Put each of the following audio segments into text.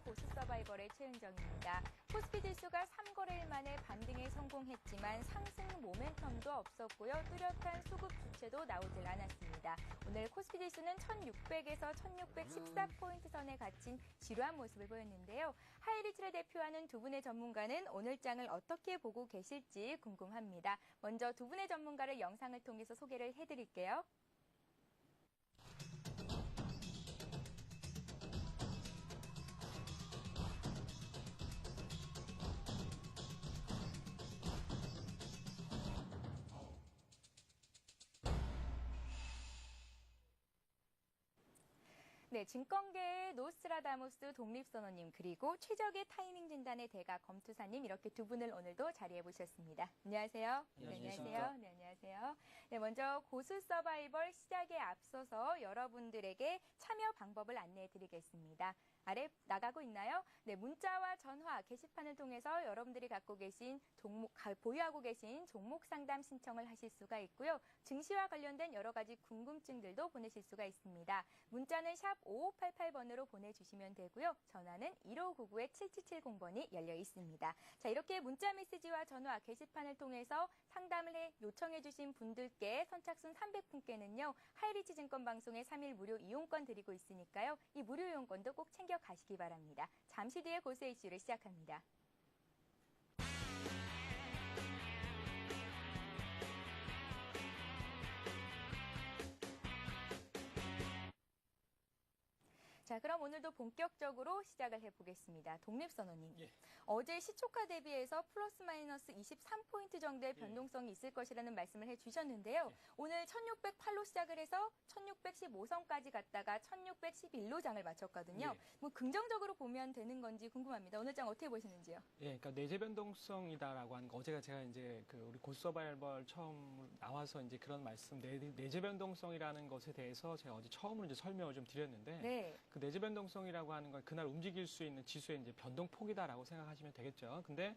고수 서바이벌의 최은정입니다. 코스피 지수가 3거래일 만에 반등에 성공했지만 상승 모멘텀도 없었고요. 뚜렷한 수급 주체도 나오질 않았습니다. 오늘 코스피 지수는 1600에서 1614포인트 선에 갇힌 지루한 모습을 보였는데요. 하이리츠를 대표하는 두 분의 전문가는 오늘 장을 어떻게 보고 계실지 궁금합니다. 먼저 두 분의 전문가를 영상을 통해서 소개를 해드릴게요. 네, 증권계의 노스트라다무스 독립선원님 그리고 최적의 타이밍 진단의 대가 검투사님 이렇게 두 분을 오늘도 자리해 보셨습니다. 안녕하세요. 네, 안녕하세요. 네, 안녕하세요. 네, 먼저 고수 서바이벌 시작에 앞서서 여러분들에게 참여 방법을 안내해 드리겠습니다. 아래 나가고 있나요? 네, 문자와 전화, 게시판을 통해서 여러분들이 갖고 계신 보유하고 계신 종목 상담 신청을 하실 수가 있고요. 증시와 관련된 여러 가지 궁금증들도 보내실 수가 있습니다. 문자는 샵 5588번으로 보내주시면 되고요. 전화는 1599-7770번이 열려 있습니다. 자, 이렇게 문자 메시지와 전화, 게시판을 통해서 상담을 요청해 주신 분들께 선착순 300분께는요. 하이리치 증권방송의 3일 무료 이용권 드리고 있으니까요. 이 무료 이용권도 꼭 챙겨 가시기 바랍니다. 잠시 뒤에 고수 이슈를 시작합니다. 자, 그럼 오늘도 본격적으로 시작을 해보겠습니다. 독립선원님. 예. 어제 시초가 대비해서 플러스 마이너스 23포인트 정도의 변동성이 있을 것이라는 말씀을 해주셨는데요. 예. 오늘 1608로 시작을 해서 1615선까지 갔다가 1611로 장을 마쳤거든요. 예. 뭐 긍정적으로 보면 되는 건지 궁금합니다. 오늘 장 어떻게 보시는지요? 예, 그러니까 내재 변동성이다라고 하는 거 어제가 제가 이제 우리 고수 서바이벌 처음 나와서 이제 그런 말씀 내재 변동성이라는 것에 대해서 제가 어제 처음으로 이제 설명을 좀 드렸는데 네. 그 내재 변동성이라고 하는 건 그날 움직일 수 있는 지수의 이제 변동폭이다라고 생각하시면 되겠죠. 근데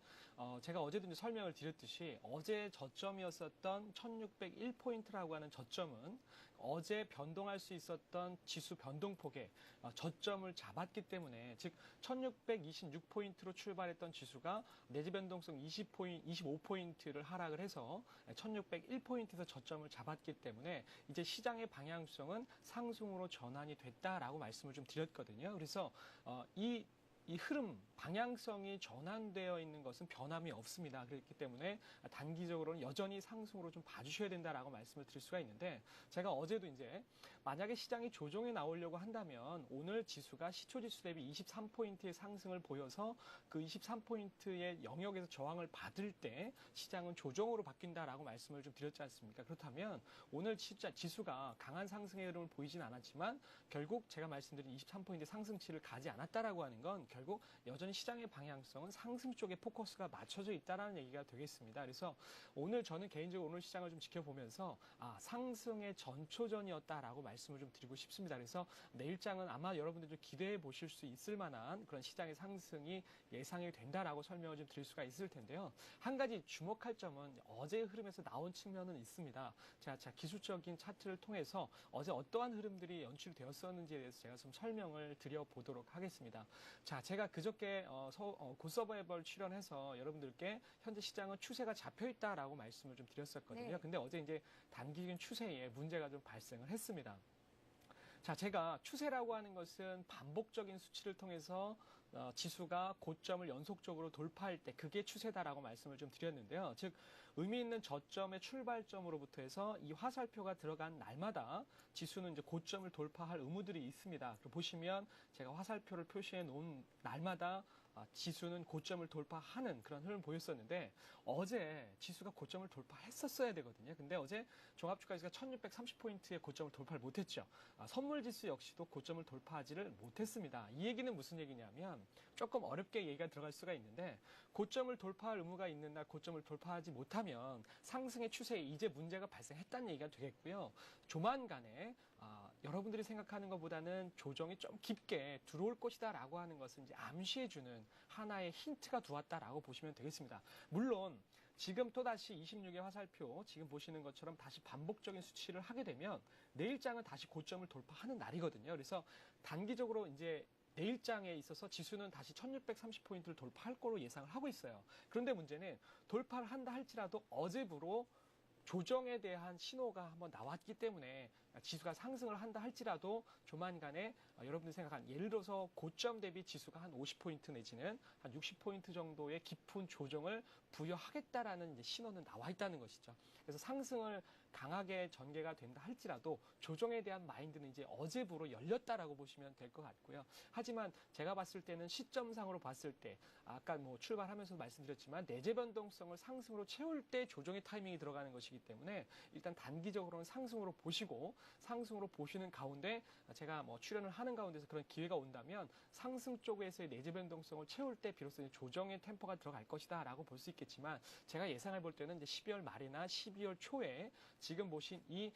제가 어제도 이제 설명을 드렸듯이 어제 저점이었었던 1601포인트라고 하는 저점은 어제 변동할 수 있었던 지수 변동폭의 저점을 잡았기 때문에 즉 1626포인트로 출발했던 지수가 내재 변동성 25포인트를 하락을 해서 1601포인트에서 저점을 잡았기 때문에 이제 시장의 방향성은 상승으로 전환이 됐다라고 말씀을 좀 드렸거든요. 그래서 이 흐름, 방향성이 전환되어 있는 것은 변함이 없습니다. 그렇기 때문에 단기적으로는 여전히 상승으로 좀 봐주셔야 된다라고 말씀을 드릴 수가 있는데 제가 어제도 이제 만약에 시장이 조정에 나오려고 한다면 오늘 지수가 시초지수 대비 23포인트의 상승을 보여서 그 23포인트의 영역에서 저항을 받을 때 시장은 조정으로 바뀐다라고 말씀을 좀 드렸지 않습니까? 그렇다면 오늘 지수가 강한 상승의 흐름을 보이진 않았지만 결국 제가 말씀드린 23포인트 상승치를 가지 않았다라고 하는 건 결국 여전히 시장의 방향성은 상승 쪽에 포커스가 맞춰져 있다는 얘기가 되겠습니다. 그래서 오늘 저는 개인적으로 오늘 시장을 좀 지켜보면서 상승의 전초전이었다라고 말씀을 좀 드리고 싶습니다. 그래서 내일장은 아마 여러분들 좀 기대해 보실 수 있을 만한 그런 시장의 상승이 예상이 된다라고 설명을 좀 드릴 수가 있을 텐데요. 한 가지 주목할 점은 어제의 흐름에서 나온 측면은 있습니다. 자, 기술적인 차트를 통해서 어제 어떠한 흐름들이 연출되었었는지에 대해서 제가 좀 설명을 드려보도록 하겠습니다. 자, 제가 그저께 고서바이벌 출연해서 여러분들께 현재 시장은 추세가 잡혀 있다라고 말씀을 좀 드렸었거든요. 네. 근데 어제 이제 단기적인 추세에 문제가 좀 발생을 했습니다. 자, 제가 추세라고 하는 것은 반복적인 수치를 통해서 지수가 고점을 연속적으로 돌파할 때 그게 추세다라고 말씀을 좀 드렸는데요. 즉 의미 있는 저점의 출발점으로부터 해서 이 화살표가 들어간 날마다 지수는 이제 고점을 돌파할 의무들이 있습니다. 보시면 제가 화살표를 표시해 놓은 날마다 지수는 고점을 돌파하는 그런 흐름을 보였었는데 어제 지수가 고점을 돌파했었어야 되거든요. 근데 어제 종합주가지수가 1630포인트의 고점을 돌파를 못했죠. 선물지수 역시도 고점을 돌파하지를 못했습니다. 이 얘기는 무슨 얘기냐면 조금 어렵게 얘기가 들어갈 수가 있는데 고점을 돌파할 의무가 있는 날 고점을 돌파하지 못하면 상승의 추세에 이제 문제가 발생했다는 얘기가 되겠고요. 조만간에 여러분들이 생각하는 것보다는 조정이 좀 깊게 들어올 것이다라고 하는 것을 이제 암시해주는 하나의 힌트가 두었다라고 보시면 되겠습니다. 물론 지금 또다시 26의 화살표 지금 보시는 것처럼 다시 반복적인 수치를 하게 되면 내일장은 다시 고점을 돌파하는 날이거든요. 그래서 단기적으로 이제 내일장에 있어서 지수는 다시 1630포인트를 돌파할 거로 예상을 하고 있어요. 그런데 문제는 돌파를 한다 할지라도 어제부로 조정에 대한 신호가 한번 나왔기 때문에 지수가 상승을 한다 할지라도 조만간에 여러분들이 생각한 예를 들어서 고점 대비 지수가 한 50포인트 내지는 한 60포인트 정도의 깊은 조정을 부여하겠다라는 이제 신호는 나와 있다는 것이죠. 그래서 상승을 강하게 전개가 된다 할지라도 조정에 대한 마인드는 이제 어제부로 열렸다라고 보시면 될 것 같고요. 하지만 제가 봤을 때는 시점상으로 봤을 때 아까 뭐 출발하면서 말씀드렸지만 내재 변동성을 상승으로 채울 때 조정의 타이밍이 들어가는 것이기 때문에 일단 단기적으로는 상승으로 보시고 상승으로 보시는 가운데 제가 뭐 출연을 하는 가운데서 그런 기회가 온다면 상승 쪽에서의 내재 변동성을 채울 때 비로소 조정의 템포가 들어갈 것이다라고 볼 수 있겠지만 제가 예상해 볼 때는 이제 12월 말이나 12월 초에 지금 보신 이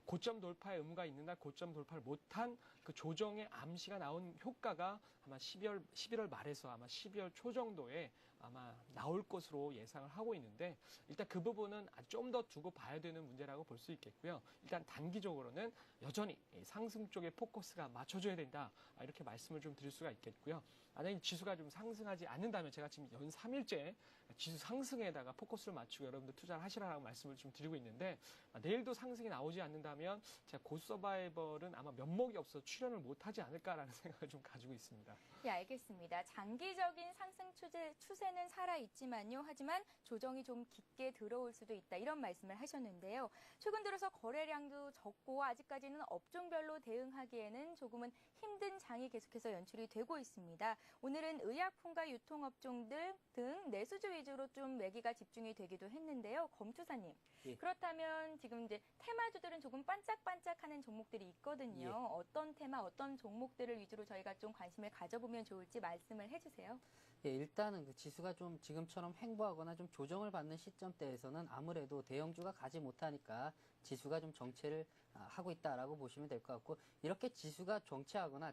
고점 돌파의 의무가 있는 날 고점 돌파를 못한 그 조정의 암시가 나온 효과가 아마 11월 말에서 아마 12월 초 정도에 아마 나올 것으로 예상을 하고 있는데 일단 그 부분은 좀 더 두고 봐야 되는 문제라고 볼 수 있겠고요. 일단 단기적으로는 여전히 상승 쪽에 포커스가 맞춰줘야 된다. 이렇게 말씀을 좀 드릴 수가 있겠고요. 만약에 지수가 좀 상승하지 않는다면 제가 지금 연 3일째 지수 상승에다가 포커스를 맞추고 여러분들 투자를 하시라고 말씀을 좀 드리고 있는데 내일도 상승이 나오지 않는다면 제가 고서바이벌은 아마 면목이 없어서 출연을 못하지 않을까라는 생각을 좀 가지고 있습니다. 예, 알겠습니다. 장기적인 상승 추세는 살아있지만요. 하지만 조정이 좀 깊게 들어올 수도 있다. 이런 말씀을 하셨는데요. 최근 들어서 거래량도 적고 아직까지는 업종별로 대응하기에는 조금은 힘든 장이 계속해서 연출이 되고 있습니다. 오늘은 의약품과 유통업종들 등 내수주 위주로 좀 매기가 집중이 되기도 했는데요. 검투사님, 예. 그렇다면 지금 이제 테마주들은 조금 반짝반짝하는 종목들이 있거든요. 예. 어떤 테마, 어떤 종목들을 위주로 저희가 좀 관심을 가져보면 좋을지 말씀을 해주세요. 예, 일단은 그 지수가 좀 지금처럼 횡보하거나 좀 조정을 받는 시점대에서는 아무래도 대형주가 가지 못하니까 지수가 좀 정체를 하고 있다라고 보시면 될 것 같고, 이렇게 지수가 정체하거나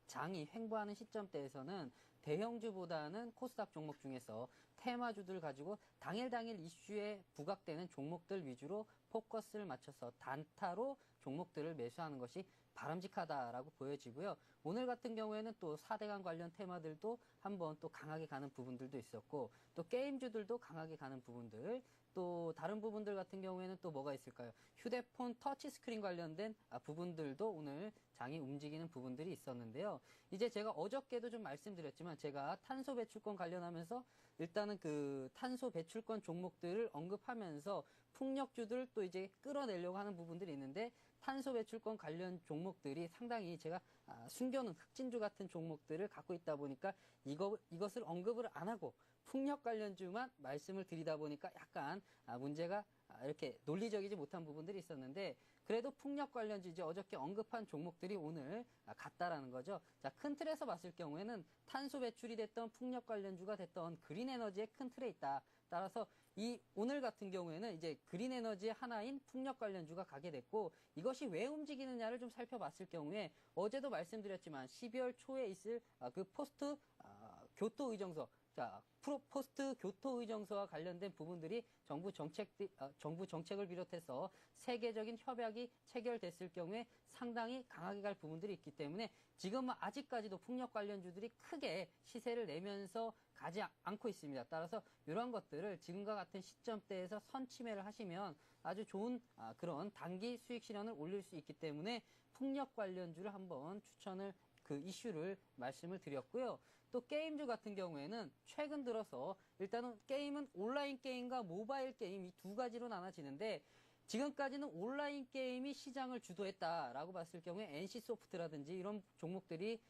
장이 횡보하는 시점대에서는 대형주보다는 코스닥 종목 중에서 테마주들 가지고 당일 이슈에 부각되는 종목들 위주로 포커스를 맞춰서 단타로 종목들을 매수하는 것이 바람직하다라고 보여지고요. 오늘 같은 경우에는 또 4대강 관련 테마들도 한번 또 강하게 가는 부분들도 있었고, 또 게임주들도 강하게 가는 부분들, 또 다른 부분들 같은 경우에는 또 뭐가 있을까요? 휴대폰 터치스크린 관련된 부분들도 오늘 장이 움직이는 부분들이 있었는데요. 이제 제가 어저께도 좀 말씀드렸지만 제가 탄소 배출권 관련하면서 일단은 그 탄소 배출권 종목들을 언급하면서 풍력주들 또 이제 끌어내려고 하는 부분들이 있는데, 탄소 배출권 관련 종목들이 상당히 제가 숨겨놓은 흑진주 같은 종목들을 갖고 있다 보니까 이것을 언급을 안 하고 풍력 관련주만 말씀을 드리다 보니까 약간 문제가 이렇게 논리적이지 못한 부분들이 있었는데, 그래도 풍력 관련주 이제 어저께 언급한 종목들이 오늘 같다라는 거죠. 자, 큰 틀에서 봤을 경우에는 탄소 배출이 됐던 풍력 관련주가 됐던 그린 에너지의 큰 틀에 있다. 따라서 이 오늘 같은 경우에는 이제 그린 에너지의 하나인 풍력 관련주가 가게 됐고, 이것이 왜 움직이느냐를 좀 살펴봤을 경우에 어제도 말씀드렸지만 12월 초에 있을 그 포스트 교토 의정서, 자, 포스트 교토 의정서와 관련된 부분들이 정부 정책을 비롯해서 세계적인 협약이 체결됐을 경우에 상당히 강하게 갈 부분들이 있기 때문에 지금은 아직까지도 풍력 관련주들이 크게 시세를 내면서 가지 않고 있습니다. 따라서 이러한 것들을 지금과 같은 시점대에서 선침해를 하시면 아주 좋은 그런 단기 수익 실현을 올릴 수 있기 때문에 풍력 관련주를 한번 추천을 그 이슈를 말씀을 드렸고요. 또 게임주 같은 경우에는 최근 들어서 일단은 게임은 온라인 게임과 모바일 게임 이 두 가지로 나눠지는데, 지금까지는 온라인 게임이 시장을 주도했다라고 봤을 경우에 NC소프트라든지 이런 종목들이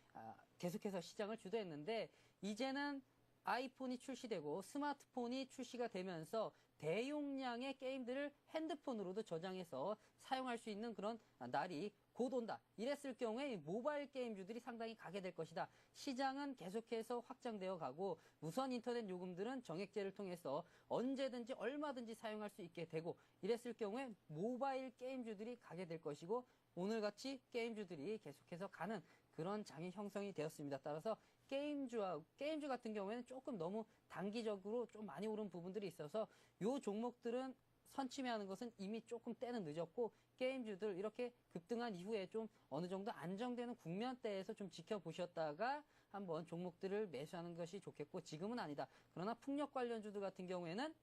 계속해서 시장을 주도했는데, 이제는 아이폰이 출시되고 스마트폰이 출시가 되면서 대용량의 게임들을 핸드폰으로도 저장해서 사용할 수 있는 그런 날이 곧 온다. 이랬을 경우에 모바일 게임주들이 상당히 가게 될 것이다. 시장은 계속해서 확장되어 가고 무선 인터넷 요금들은 정액제를 통해서 언제든지 얼마든지 사용할 수 있게 되고, 이랬을 경우에 모바일 게임주들이 가게 될 것이고, 오늘같이 게임주들이 계속해서 가는 그런 장이 형성이 되었습니다. 따라서 게임주 같은 경우에는 조금 너무 단기적으로 좀 많이 오른 부분들이 있어서 요 종목들은 선침해하는 것은 이미 조금 때는 늦었고 게임주들 이렇게 급등한 이후에 좀 어느 정도 안정되는 국면대에서 좀 지켜보셨다가 한번 종목들을 매수하는 것이 좋겠고 지금은 아니다. 그러나 풍력 관련주들 같은 경우에는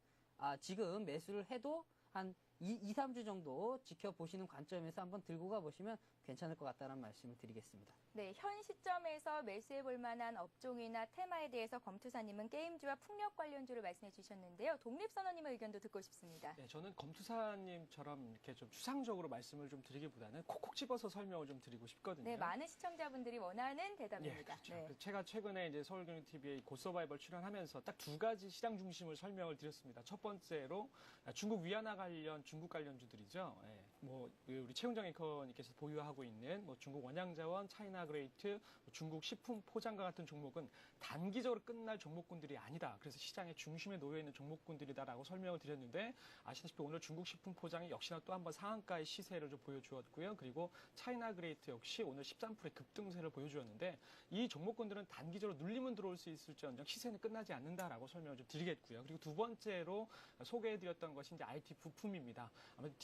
지금 매수를 해도 한 3주 정도 지켜보시는 관점에서 한번 들고 가보시면 괜찮을 것 같다는 말씀을 드리겠습니다. 네, 현 시점에서 매수해 볼 만한 업종이나 테마에 대해서 검투사님은 게임주와 풍력 관련주를 말씀해 주셨는데요. 독립선언님의 의견도 듣고 싶습니다. 네, 저는 검투사님처럼 이렇게 좀 추상적으로 말씀을 좀 드리기보다는 콕콕 집어서 설명을 좀 드리고 싶거든요. 네, 많은 시청자분들이 원하는 대답입니다. 그렇죠. 네. 제가 최근에 이제 서울경영TV에 고서바이벌 출연하면서 딱 두 가지 시장 중심을 설명을 드렸습니다. 첫 번째로 중국 위안화 관련 중국 관련주들이죠. 예, 뭐 우리 최훈정 앵커님께서 보유하고 있는 뭐 중국 원양자원, 차이나그레이트, 중국 식품 포장과 같은 종목은 단기적으로 끝날 종목군들이 아니다. 그래서 시장의 중심에 놓여 있는 종목군들이다라고 설명을 드렸는데 아시다시피 오늘 중국 식품 포장이 역시나 또 한 번 상한가의 시세를 좀 보여주었고요. 그리고 차이나그레이트 역시 오늘 13%의 급등세를 보여주었는데 이 종목군들은 단기적으로 눌림은 들어올 수 있을지언정 시세는 끝나지 않는다라고 설명을 좀 드리겠고요. 그리고 두 번째로 소개해드렸던 것이 이제 IT 부품입니다. 아무래도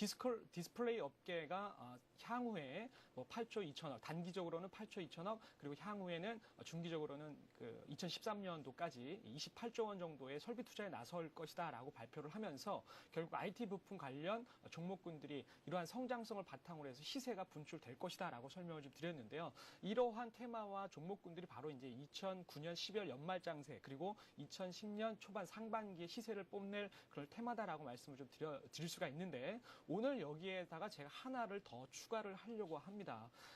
디스플레이 업계가 향후에 뭐 8조 2천억, 단기적으로는 8조 2천억, 그리고 향후에는 중기적으로는 그 2013년도까지 28조 원 정도의 설비 투자에 나설 것이다라고 발표를 하면서 결국 IT 부품 관련 종목군들이 이러한 성장성을 바탕으로 해서 시세가 분출될 것이다라고 설명을 좀 드렸는데요. 이러한 테마와 종목군들이 바로 이제 2009년 12월 연말장세 그리고 2010년 초반 상반기에 시세를 뽐낼 그런 테마다라고 말씀을 좀 드릴 수가 있는데 오늘 여기에다가 제가 하나를 더 추가를 하려고 합니다.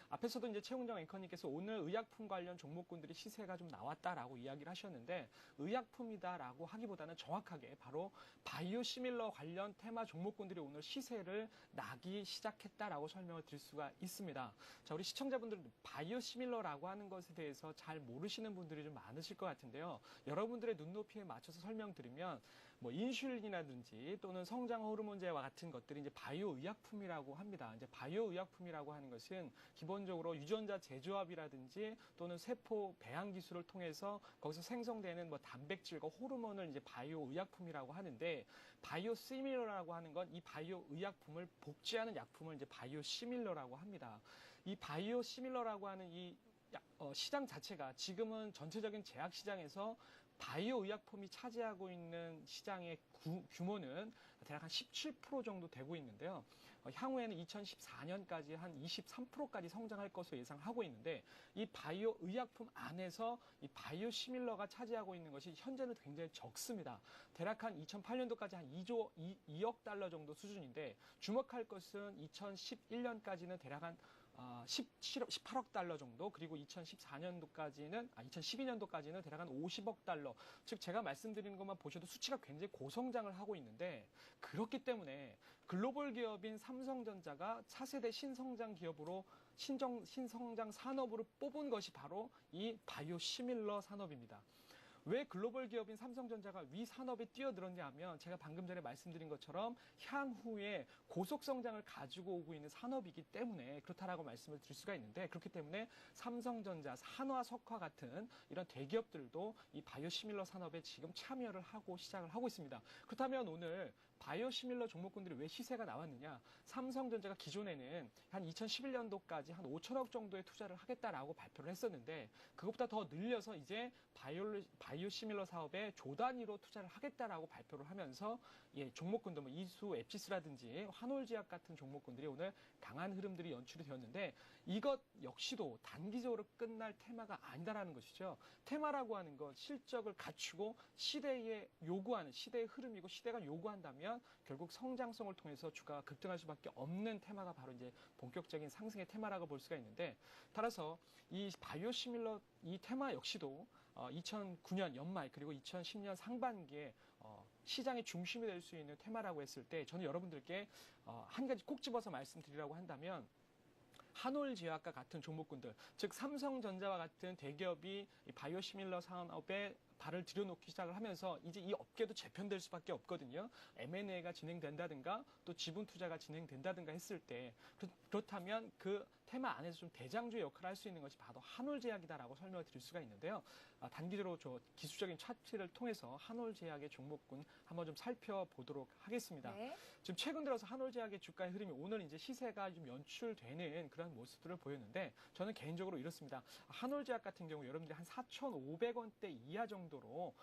앞에서도 이제 최훈정 앵커님께서 오늘 의약품 관련 종목군들이 시세가 좀 나왔다라고 이야기를 하셨는데 의약품이다라고 하기보다는 정확하게 바로 바이오 시밀러 관련 테마 종목군들이 오늘 시세를 나기 시작했다라고 설명을 드릴 수가 있습니다. 자, 우리 시청자분들은 바이오 시밀러라고 하는 것에 대해서 잘 모르시는 분들이 좀 많으실 것 같은데요. 여러분들의 눈높이에 맞춰서 설명드리면 뭐 인슐린이라든지 또는 성장 호르몬제와 같은 것들이 이제 바이오 의약품이라고 합니다. 이제 바이오 의약품이라고 하는 것은 기본적으로 유전자 재조합이라든지 또는 세포 배양 기술을 통해서 거기서 생성되는 뭐 단백질과 호르몬을 이제 바이오 의약품이라고 하는데 바이오 시밀러라고 하는 건 이 바이오 의약품을 복제하는 약품을 이제 바이오 시밀러라고 합니다. 이 바이오 시밀러라고 하는 이 시장 자체가 지금은 전체적인 제약 시장에서 바이오 의약품이 차지하고 있는 시장의 규모는 대략 한 17% 정도 되고 있는데요. 향후에는 2014년까지 한 23%까지 성장할 것으로 예상하고 있는데 이 바이오 의약품 안에서 이 바이오 시밀러가 차지하고 있는 것이 현재는 굉장히 적습니다. 대략 한 2008년도까지 한 2억 달러 정도 수준인데 주목할 것은 2011년까지는 대략 한 18억 달러 정도, 그리고 2012년도까지는 대략 한 50억 달러. 즉, 제가 말씀드리는 것만 보셔도 수치가 굉장히 고성장을 하고 있는데, 그렇기 때문에 글로벌 기업인 삼성전자가 차세대 신성장 기업으로 신성장 산업으로 뽑은 것이 바로 이 바이오 시밀러 산업입니다. 왜 글로벌 기업인 삼성전자가 위 산업에 뛰어들었냐 하면 제가 방금 전에 말씀드린 것처럼 향후에 고속 성장을 가지고 오고 있는 산업이기 때문에 그렇다라고 말씀을 드릴 수가 있는데 그렇기 때문에 삼성전자, 한화석화 같은 이런 대기업들도 이 바이오시밀러 산업에 지금 참여를 하고 시작을 하고 있습니다. 그렇다면 오늘 바이오시밀러 종목군들이 왜 시세가 나왔느냐? 삼성전자가 기존에는 한 2011년도까지 한 5천억 정도의 투자를 하겠다라고 발표를 했었는데 그것보다 더 늘려서 이제 바이오시밀러 사업에 조 단위로 투자를 하겠다라고 발표를 하면서 종목군들 뭐 이수, 앱시스라든지 환홀제약 같은 종목군들이 오늘 강한 흐름들이 연출이 되었는데 이것 역시도 단기적으로 끝날 테마가 아니다라는 것이죠. 테마라고 하는 것 실적을 갖추고 시대의 흐름이고 시대가 요구한다면 결국 성장성을 통해서 주가가 급등할 수밖에 없는 테마가 바로 이제 본격적인 상승의 테마라고 볼 수가 있는데 따라서 이 바이오시밀러 이 테마 역시도 2009년 연말 그리고 2010년 상반기에 시장의 중심이 될 수 있는 테마라고 했을 때 저는 여러분들께 한 가지 꼭 집어서 말씀드리라고 한다면 한올제약과 같은 종목군들, 즉 삼성전자와 같은 대기업이 이 바이오시밀러 산업에 발을 들여놓기 시작을 하면서 이제 이 업계도 재편될 수밖에 없거든요. M&A가 진행된다든가 또 지분 투자가 진행된다든가 했을 때 그렇다면 그 테마 안에서 좀 대장주 역할을 할 수 있는 것이 바로 한올제약이다라고 설명을 드릴 수가 있는데요. 단기적으로 기술적인 차트를 통해서 한올제약의 종목군 한번 좀 살펴보도록 하겠습니다. 네. 지금 최근 들어서 한올제약의 주가의 흐름이 오늘 이제 시세가 좀 연출되는 그런 모습들을 보였는데 저는 개인적으로 이렇습니다. 한올제약 같은 경우 여러분들이 한 4,500원대 이하 정도로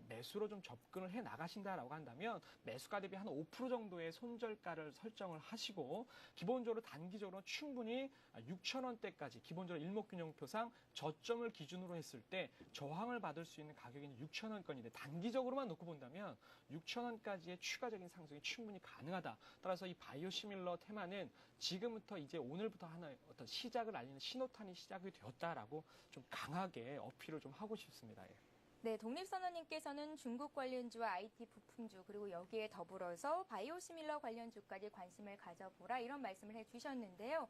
매수로 좀 접근을 해 나가신다라고 한다면 매수가 대비 한 5% 정도의 손절가를 설정을 하시고 기본적으로 단기적으로 충분히 6,000원대까지 기본적으로 일목균형표상 저점을 기준으로 했을 때 저항을 받을 수 있는 가격이 6,000원권인데 단기적으로만 놓고 본다면 6,000원까지의 추가적인 상승이 충분히 가능하다. 따라서 이 바이오시밀러 테마는 지금부터 이제 오늘부터 하나의 어떤 시작을 알리는 신호탄이 시작이 되었다라고 좀 강하게 어필을 좀 하고 싶습니다. 예. 네, 독립선언님께서는 중국 관련주와 IT 부품주 그리고 여기에 더불어서 바이오시밀러 관련주까지 관심을 가져보라 이런 말씀을 해주셨는데요.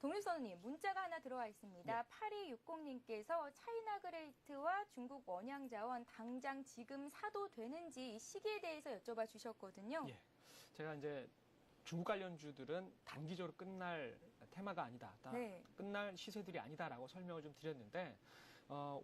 독립선언님 문자가 하나 들어와 있습니다. 네. 8260님께서 차이나 그레이트와 중국 원양자원 당장 지금 사도 되는지 이 시기에 대해서 여쭤봐 주셨거든요. 예. 제가 이제 중국 관련주들은 단기적으로 끝날 테마가 아니다. 네. 끝날 시세들이 아니다라고 설명을 좀 드렸는데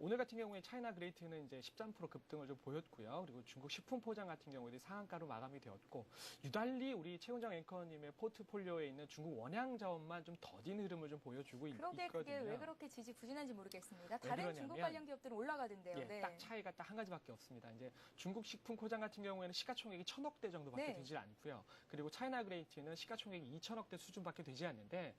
오늘 같은 경우에 차이나 그레이트는 이제 13% 급등을 좀 보였고요. 그리고 중국 식품 포장 같은 경우에도 상한가로 마감이 되었고 유달리 우리 최훈정 앵커님의 포트폴리오에 있는 중국 원양 자원만 좀 더딘 흐름을 좀 보여주고 그러게 있거든요. 그게 왜 그렇게 지지부진한지 모르겠습니다. 왜 다른 그러냐면, 중국 관련 기업들은 올라가던데요. 예, 네. 딱 차이가 딱 한 가지밖에 없습니다. 이제 중국 식품 포장 같은 경우에는 시가총액이 1,000억대 정도밖에 네. 되지 않고요. 그리고 차이나 그레이트는 시가총액이 2,000억대 수준밖에 되지 않는데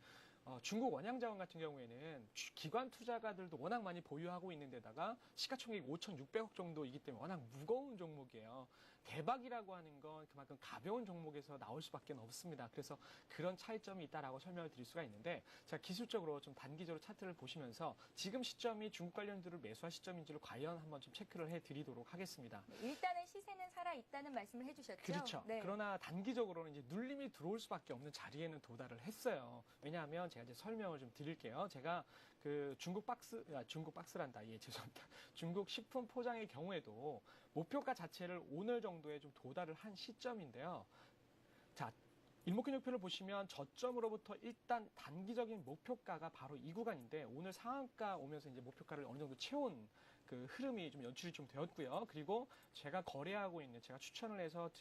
중국 원양자원 같은 경우에는 기관 투자가들도 워낙 많이 보유하고 있는 데다가 시가총액이 5,600억 정도이기 때문에 워낙 무거운 종목이에요. 대박이라고 하는 건 그만큼 가벼운 종목에서 나올 수밖에 없습니다. 그래서 그런 차이점이 있다라고 설명을 드릴 수가 있는데 제가 기술적으로 좀 단기적으로 차트를 보시면서 지금 시점이 중국 관련주를 매수할 시점인지를 과연 한번 좀 체크를 해드리도록 하겠습니다. 일단은 시세는 살아있다는 말씀을 해주셨죠. 그렇죠. 네. 그러나 단기적으로는 이제 눌림이 들어올 수밖에 없는 자리에는 도달을 했어요. 왜냐하면 제가 이제 설명을 좀 드릴게요. 제가 그 중국 박스란다. 예, 죄송합니다. 중국 식품 포장의 경우에도 목표가 자체를 오늘 정도에 좀 도달을 한 시점인데요. 자, 일목균형표를 보시면 저점으로부터 일단 단기적인 목표가가 바로 이 구간인데 오늘 상한가 오면서 이제 목표가를 어느 정도 채운 그 흐름이 좀 연출이 좀 되었고요. 그리고 제가 추천을 해서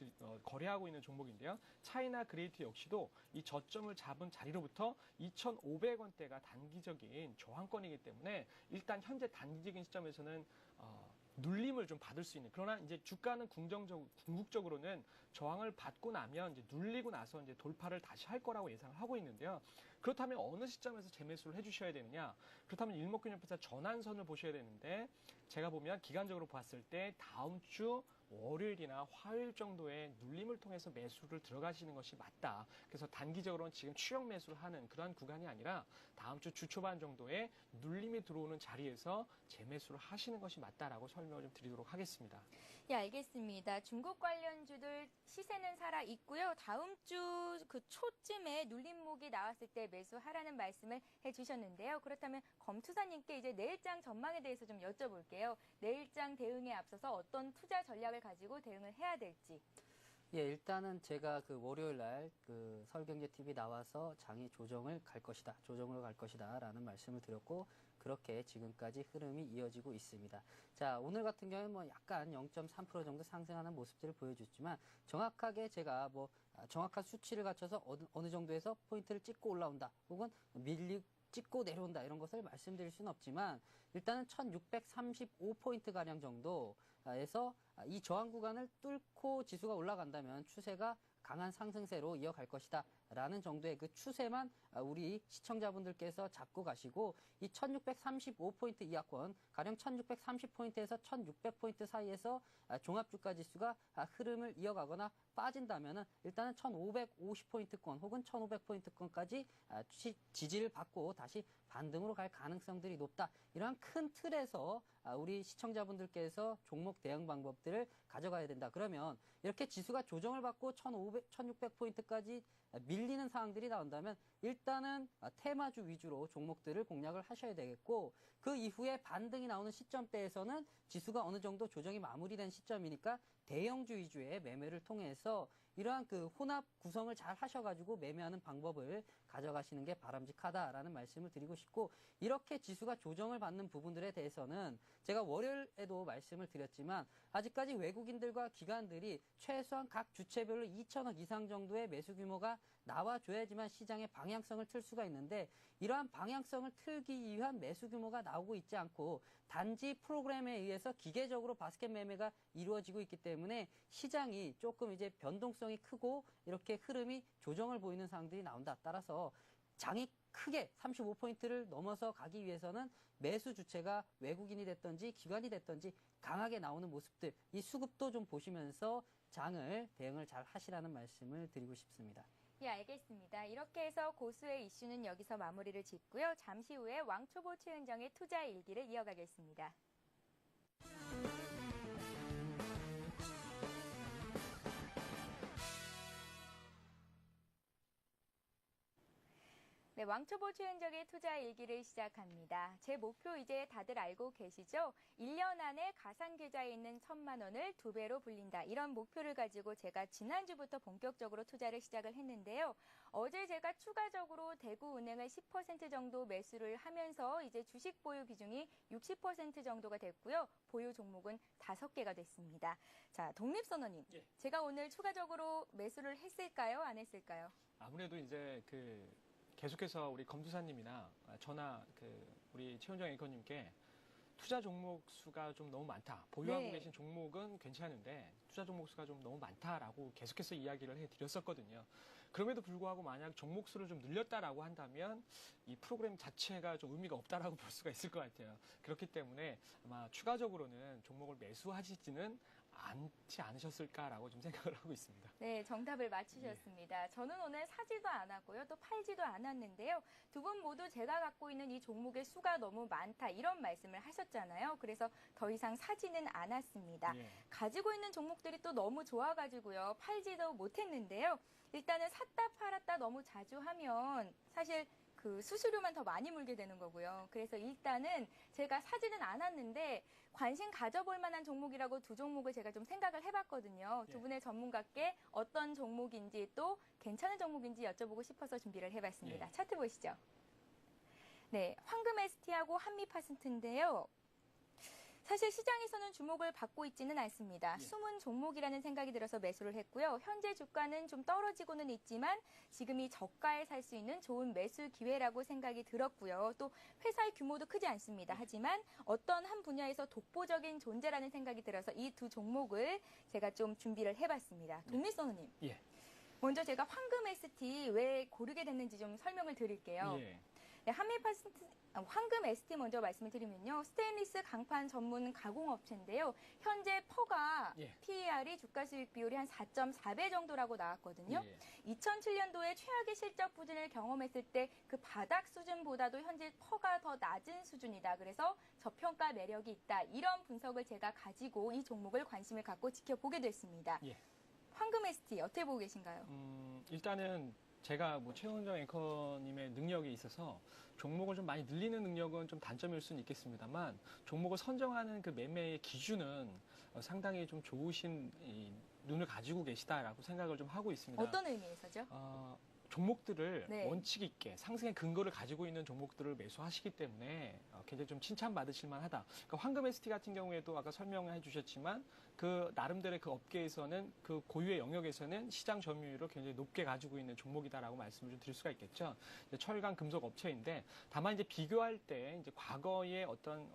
거래하고 있는 종목인데요. 차이나 그레이트 역시도 이 저점을 잡은 자리로부터 2,500원대가 단기적인 저항권이기 때문에 일단 현재 단기적인 시점에서는 눌림을 좀 받을 수 있는 그러나 이제 주가는 궁극적으로는 저항을 받고 나면 이제 눌리고 나서 이제 돌파를 다시 할 거라고 예상을 하고 있는데요. 그렇다면 어느 시점에서 재매수를 해주셔야 되느냐? 그렇다면 일목균형표사 전환선을 보셔야 되는데 제가 보면 기간적으로 봤을 때 다음 주 월요일이나 화요일 정도의 눌림을 통해서 매수를 들어가시는 것이 맞다. 그래서 단기적으로는 지금 추격 매수를 하는 그러한 구간이 아니라 다음 주 주 초반 정도에 눌림이 들어오는 자리에서 재매수를 하시는 것이 맞다라고 설명을 좀 드리도록 하겠습니다. 예, 알겠습니다. 중국 관련주들 시세는 살아 있고요. 다음 주 그 초쯤에 눌림목이 나왔을 때 매수하라는 말씀을 해주셨는데요. 그렇다면 검투사님께 이제 내일장 전망에 대해서 좀 여쭤볼게요. 내일장 대응에 앞서서 어떤 투자 전략을 가지고 대응을 해야 될지. 예, 일단은 제가 그 월요일 날 그 서울경제 TV 나와서 장이 조정을 갈 것이다 라는 말씀을 드렸고 그렇게 지금까지 흐름이 이어지고 있습니다. 자, 오늘 같은 경우는 뭐 약간 0.3% 정도 상승하는 모습들을 보여줬지만 정확하게 제가 뭐 정확한 수치를 갖춰서 어느 정도에서 포인트를 찍고 올라온다 혹은 찍고 내려온다 이런 것을 말씀드릴 수는 없지만 일단은 1635포인트 가량 정도에서 이 저항 구간을 뚫고 지수가 올라간다면 추세가 강한 상승세로 이어갈 것이다 라는 정도의 그 추세만 우리 시청자분들께서 잡고 가시고 이 1635포인트 이하권 가령 1630포인트에서 1600포인트 사이에서 종합주가 지수가 흐름을 이어가거나 빠진다면은 일단은 1550포인트권 혹은 1500포인트권까지 지지를 받고 다시 반등으로 갈 가능성들이 높다. 이러한 큰 틀에서 우리 시청자분들께서 종목 대응 방법들을 가져가야 된다. 그러면 이렇게 지수가 조정을 받고 1600포인트까지 밀리는 상황들이 나온다면 일단은 테마주 위주로 종목들을 공략을 하셔야 되겠고 그 이후에 반등이 나오는 시점대에서는 지수가 어느 정도 조정이 마무리된 시점이니까 대형주 위주의 매매를 통해서 이러한 그 혼합 구성을 잘 하셔가지고 매매하는 방법을 가져가시는 게 바람직하다라는 말씀을 드리고 싶고, 이렇게 지수가 조정을 받는 부분들에 대해서는 제가 월요일에도 말씀을 드렸지만 아직까지 외국인들과 기관들이 최소한 각 주체별로 2천억 이상 정도의 매수 규모가 나와줘야지만 시장의 방향성을 틀 수가 있는데, 이러한 방향성을 틀기 위한 매수 규모가 나오고 있지 않고 단지 프로그램에 의해서 기계적으로 바스켓 매매가 이루어지고 있기 때문에 시장이 조금 이제 변동성이 크고 이렇게 흐름이 조정을 보이는 상황들이 나온다. 따라서 장이 크게 35포인트를 넘어서 가기 위해서는 매수 주체가 외국인이 됐든지 기관이 됐든지 강하게 나오는 모습들, 이 수급도 좀 보시면서 장을 대응을 잘 하시라는 말씀을 드리고 싶습니다. 예, 알겠습니다. 이렇게 해서 고수의 이슈는 여기서 마무리를 짓고요. 잠시 후에 왕초보 최은정의 투자 일기를 이어가겠습니다. 네, 왕초보 최은정의 투자 일기를 시작합니다. 제 목표 이제 다들 알고 계시죠? 1년 안에 가상계좌에 있는 1,000만 원을 2배로 불린다. 이런 목표를 가지고 제가 지난주부터 본격적으로 투자를 시작을 했는데요. 어제 제가 추가적으로 대구은행을 10% 정도 매수를 하면서 이제 주식 보유 비중이 60% 정도가 됐고요. 보유 종목은 5개가 됐습니다. 자, 독립선언님. 예. 제가 오늘 추가적으로 매수를 했을까요? 안 했을까요? 아무래도 이제 계속해서 우리 검투사님이나 저나 우리 최은정 앵커님께 투자 종목 수가 좀 너무 많다. 보유하고 네. 계신 종목은 괜찮은데 투자 종목 수가 좀 너무 많다라고 계속해서 이야기를 해드렸었거든요. 그럼에도 불구하고 만약 종목 수를 좀 늘렸다라고 한다면 이 프로그램 자체가 좀 의미가 없다라고 볼 수가 있을 것 같아요. 그렇기 때문에 아마 추가적으로는 종목을 매수하시지는 않지 않으셨을까라고 좀 생각을 하고 있습니다. 네, 정답을 맞추셨습니다. 저는 오늘 사지도 않았고요. 또 팔지도 않았는데요. 두 분 모두 제가 갖고 있는 이 종목의 수가 너무 많다. 이런 말씀을 하셨잖아요. 그래서 더 이상 사지는 않았습니다. 예. 가지고 있는 종목들이 또 너무 좋아가지고요. 팔지도 못했는데요. 일단은 샀다 팔았다 너무 자주 하면 사실 그 수수료만 더 많이 물게 되는 거고요. 그래서 일단은 제가 사지는 않았는데 관심 가져볼 만한 종목이라고 두 종목을 제가 좀 생각을 해봤거든요. 두 예. 분의 전문가께 어떤 종목인지 또 괜찮은 종목인지 여쭤보고 싶어서 준비를 해봤습니다. 예. 차트 보시죠. 네, 황금 ST하고 한미파센트인데요. 사실 시장에서는 주목을 받고 있지는 않습니다. 예. 숨은 종목이라는 생각이 들어서 매수를 했고요. 현재 주가는 좀 떨어지고는 있지만 지금이 저가에 살 수 있는 좋은 매수 기회라고 생각이 들었고요. 또 회사의 규모도 크지 않습니다. 하지만 어떤 한 분야에서 독보적인 존재라는 생각이 들어서 이 두 종목을 제가 좀 준비를 해봤습니다. 독립선우님. 예. 먼저 제가 황금 ST 왜 고르게 됐는지 좀 설명을 드릴게요. 예. 네, 황금 ST 먼저 말씀을 드리면요. 스테인리스 강판 전문 가공업체인데요. 현재 퍼가 예. PER이 주가 수익 비율이 한 4.4배 정도라고 나왔거든요. 예. 2007년도에 최악의 실적 부진을 경험했을 때 그 바닥 수준보다도 현재 퍼가 더 낮은 수준이다. 그래서 저평가 매력이 있다. 이런 분석을 제가 가지고 이 종목을 관심을 갖고 지켜보게 됐습니다. 예. 황금 ST 어떻게 보고 계신가요? 일단은 제가 최은정 앵커님의 능력에 있어서 종목을 좀 많이 늘리는 능력은 좀 단점일 수는 있겠습니다만 종목을 선정하는 그 매매의 기준은 상당히 좀 좋으신 눈을 가지고 계시다라고 생각을 좀 하고 있습니다. 어떤 의미에서죠? 종목들을 네. 원칙 있게 상승의 근거를 가지고 있는 종목들을 매수하시기 때문에 굉장히 좀 칭찬받으실 만하다. 그러니까 황금 ST 같은 경우에도 아까 설명해 주셨지만 그 나름대로의 그 업계에서는 그 고유의 영역에서는 시장 점유율을 굉장히 높게 가지고 있는 종목이다라고 말씀을 좀 드릴 수가 있겠죠. 철강 금속 업체인데 다만 이제 비교할 때 이제 과거의 어떤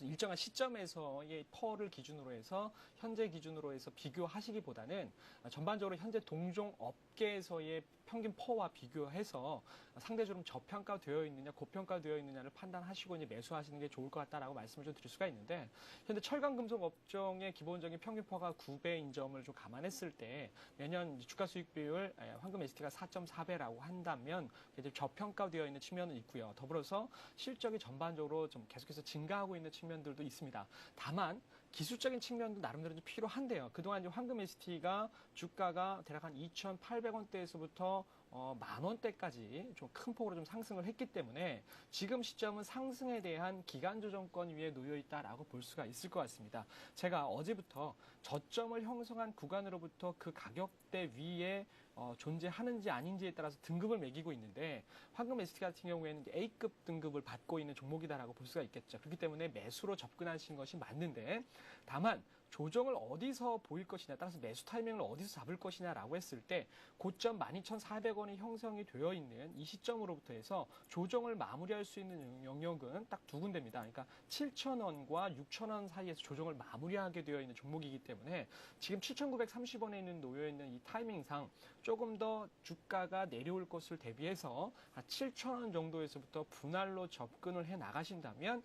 일정한 시점에서의 퍼를 기준으로 해서 현재 기준으로 해서 비교하시기보다는 전반적으로 현재 동종 업계에서의 평균 퍼와 비교해서 상대적으로 저평가되어 있느냐, 고평가되어 있느냐를 판단하시고 이제 매수하시는 게 좋을 것 같다라고 말씀을 좀 드릴 수가 있는데, 현재 철강금속 업종의 기본적인 평균 퍼가 9배인 점을 좀 감안했을 때 매년 주가 수익 비율 황금 ST가 4.4배라고 한다면 이제 저평가되어 있는 측면은 있고요. 더불어서 실적이 전반적으로 좀 계속해서 증가하고 있는 측면들도 있습니다. 다만 기술적인 측면도 나름대로 좀 필요한데요. 그동안 이제 황금 ST가 주가가 대략 한 2,800원대에서부터 만 원대까지 좀 큰 폭으로 좀 상승을 했기 때문에 지금 시점은 상승에 대한 기간 조정권 위에 놓여 있다라고 볼 수가 있을 것 같습니다. 제가 어제부터 저점을 형성한 구간으로부터 그 가격대 위에 존재하는지 아닌지에 따라서 등급을 매기고 있는데 황금 ST 같은 경우에는 이제 A급 등급을 받고 있는 종목이다라고 볼 수가 있겠죠. 그렇기 때문에 매수로 접근하신 것이 맞는데 다만 조정을 어디서 보일 것이냐 따라서 매수 타이밍을 어디서 잡을 것이냐라고 했을 때 고점 12,400원이 형성이 되어 있는 이 시점으로부터 해서 조정을 마무리할 수 있는 영역은 딱 두 군데입니다. 그러니까 7,000원과 6,000원 사이에서 조정을 마무리하게 되어 있는 종목이기 때문에 지금 7,930원에 있는 놓여 있는 이 타이밍상 조금 더 주가가 내려올 것을 대비해서 한 7,000원 정도에서부터 분할로 접근을 해 나가신다면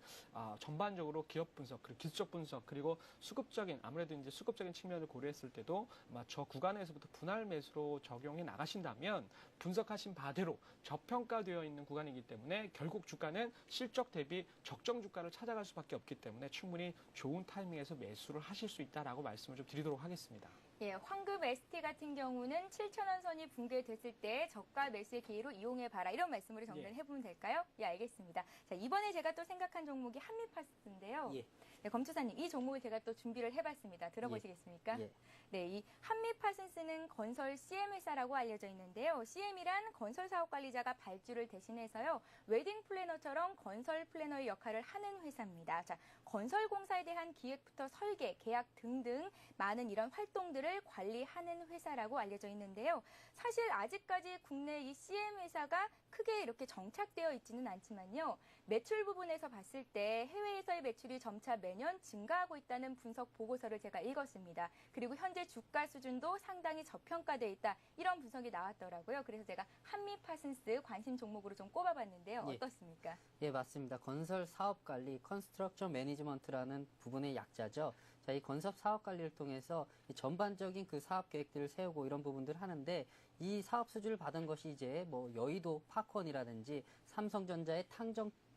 전반적으로 기업 분석, 그리고 기술적 분석, 그리고 수급적인 아무래도 이제 수급적인 측면을 고려했을 때도 아마 저 구간에서부터 분할 매수로 적용해 나가신다면 분석하신 바대로 저평가되어 있는 구간이기 때문에 결국 주가는 실적 대비 적정 주가를 찾아갈 수밖에 없기 때문에 충분히 좋은 타이밍에서 매수를 하실 수 있다라고 말씀을 좀 드리도록 하겠습니다. 예, 황금 ST 같은 경우는 7,000원 선이 붕괴됐을 때 저가 매수의 기회로 이용해봐라. 이런 말씀으로 정리를 해보면 될까요? 예, 알겠습니다. 자, 이번에 제가 또 생각한 종목이 한미파스인데요. 예. 네, 검투사님, 이 종목을 제가 또 준비를 해봤습니다. 들어보시겠습니까? 예. 네, 이 한미파슨스는 건설 CM 회사라고 알려져 있는데요. CM이란 건설 사업 관리자가 발주를 대신해서요, 웨딩 플래너처럼 건설 플래너의 역할을 하는 회사입니다. 자, 건설 공사에 대한 기획부터 설계, 계약 등등 많은 이런 활동들을 관리하는 회사라고 알려져 있는데요. 사실 아직까지 국내 이 CM 회사가 크게 이렇게 정착되어 있지는 않지만요. 매출 부분에서 봤을 때 해외에서의 매출이 점차 매년 증가하고 있다는 분석 보고서를 제가 읽었습니다. 그리고 현재 주가 수준도 상당히 저평가되어 있다. 이런 분석이 나왔더라고요. 그래서 제가 한미파슨스 관심 종목으로 좀 꼽아봤는데요. 예. 어떻습니까? 예, 맞습니다. 건설 사업 관리, 컨스트럭션 매니지먼트라는 부분의 약자죠. 자, 이 건설 사업 관리를 통해서 이 전반적인 그 사업 계획들을 세우고 이런 부분들을 하는데 이 사업 수주를 받은 것이 이제 뭐 여의도 파콘이라든지 삼성전자의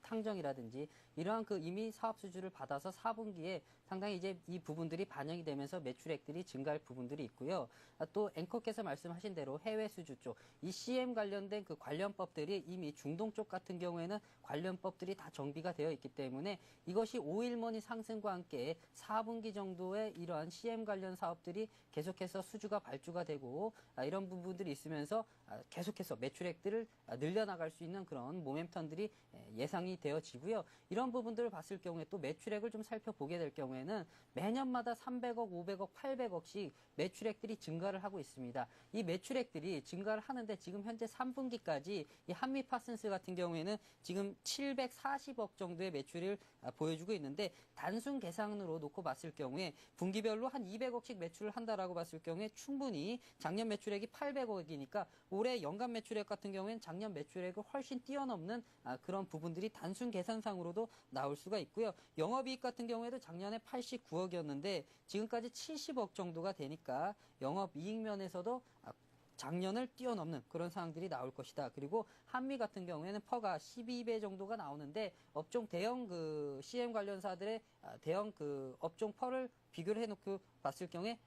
탕정이라든지 이러한 그 이미 사업 수주를 받아서 4분기에 상당히 이제 이 부분들이 반영이 되면서 매출액들이 증가할 부분들이 있고요. 또 앵커께서 말씀하신 대로 해외 수주 쪽, 이 CM 관련된 그 관련법들이 이미 중동 쪽 같은 경우에는 관련법들이 다 정비가 되어 있기 때문에 이것이 5일머니 상승과 함께 4분기 정도의 이러한 CM 관련 사업들이 계속해서 수주가 발주가 되고 이런 부분들이 있으면서 계속해서 매출액들을 늘려나갈 수 있는 그런 모멘텀들이 예상이 되어지고요. 이런 부분들을 봤을 경우에 또 매출액을 좀 살펴보게 될 경우에는 매년마다 300억, 500억, 800억씩 매출액들이 증가를 하고 있습니다. 이 매출액들이 증가를 하는데 지금 현재 3분기까지 이 한미파슨스 같은 경우에는 지금 740억 정도의 매출을 보여주고 있는데 단순 계산으로 놓고 봤을 경우에 분기별로 한 200억씩 매출을 한다라고 봤을 경우에 충분히 작년 매출액이 800억이니까 올해 연간 매출액 같은 경우에는 작년 매출액을 훨씬 뛰어넘는 그런 부분들이 단순 계산상으로도 나올 수가 있고요. 영업이익 같은 경우에도 작년에 89억이었는데 지금까지 70억 정도가 되니까 영업이익 면에서도 작년을 뛰어넘는 그런 상황들이 나올 것이다. 그리고 한미 같은 경우에는 퍼가 12배 정도가 나오는데 업종 대형 그 CM 관련사들의 대형 그 업종 퍼를 비교를 해놓고 봤을 경우에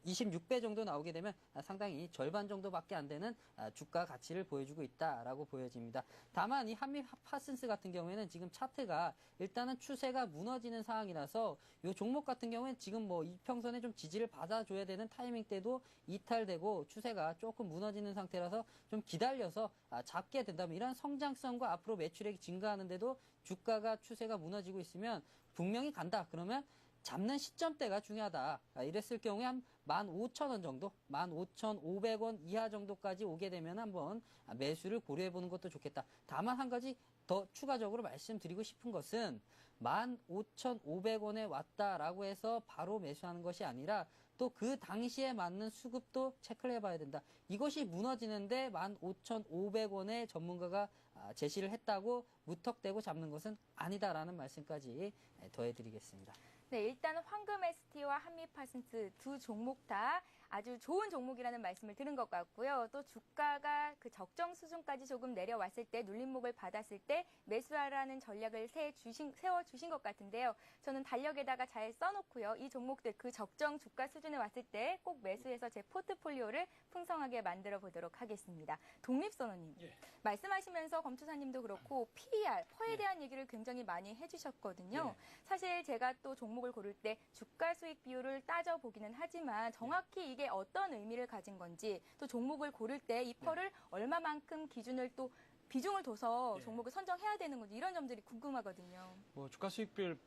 26배 정도 나오게 되면 상당히 절반 정도밖에 안 되는 주가 가치를 보여주고 있다라고 보여집니다. 다만 이 한미파슨스 같은 경우에는 지금 차트가 일단은 추세가 무너지는 상황이라서 이 종목 같은 경우에는 지금 뭐 이평선에 좀 지지를 받아줘야 되는 타이밍 때도 이탈되고 추세가 조금 무너지는 상태라서 좀 기다려서 잡게 된다면 이런 성장성과 앞으로 매출액이 증가하는데도 주가가 추세가 무너지고 있으면 분명히 간다. 그러면 잡는 시점대가 중요하다. 이랬을 경우에 한 15,000원 정도, 15,500원 이하 정도까지 오게 되면 한번 매수를 고려해보는 것도 좋겠다. 다만 한 가지 더 추가적으로 말씀드리고 싶은 것은 15,500원에 왔다라고 해서 바로 매수하는 것이 아니라 또 그 당시에 맞는 수급도 체크를 해봐야 된다. 이것이 무너지는데 15,500원에 전문가가 제시를 했다고 무턱대고 잡는 것은 아니다라는 말씀까지 더해드리겠습니다. 네, 일단 황금 ST와 한미파슨스 두 종목 다 아주 좋은 종목이라는 말씀을 들은 것 같고요. 또 주가가 그 적정 수준까지 조금 내려왔을 때 눌림목을 받았을 때 매수하라는 전략을 세워주신 것 같은데요. 저는 달력에다가 잘 써놓고요. 이 종목들 그 적정 주가 수준에 왔을 때 꼭 매수해서 제 포트폴리오를 풍성하게 만들어 보도록 하겠습니다. 독립선언님, 예. 말씀하시면서 검투사님도 그렇고 PER, 퍼에 대한 얘기를 굉장히 많이 해주셨거든요. 사실 제가 또 종목을 고를 때 주가 수익 비율을 따져보기는 하지만 정확히 이게 어떤 의미를 가진 건지 또 종목을 고를 때 이 퍼를 얼마만큼 기준을 또 비중을 둬서 예. 종목을 선정해야 되는 건지 이런 점들이 궁금하거든요. 뭐 주가 수익비율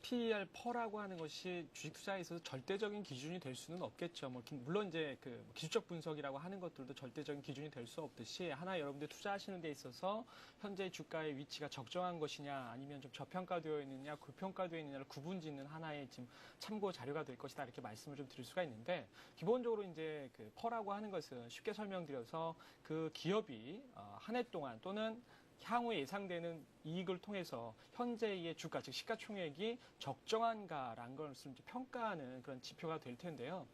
PER 퍼라고 하는 것이 주식 투자에 있어서 절대적인 기준이 될 수는 없겠죠. 물론 이제 그 기술적 분석이라고 하는 것들도 절대적인 기준이 될 수 없듯이 하나 여러분들 투자하시는 데 있어서 현재 주가의 위치가 적정한 것이냐 아니면 좀 저평가되어 있느냐 고평가되어 있느냐를 구분짓는 하나의 지금 참고 자료가 될 것이다 이렇게 말씀을 좀 드릴 수가 있는데 기본적으로 이제 그 퍼라고 하는 것은 쉽게 설명드려서 그 기업이 한 해 동안 또는 향후에 예상되는 이익을 통해서 현재의 주가, 즉 시가총액이 적정한가라는 것을 평가하는 그런 지표가 될 텐데요.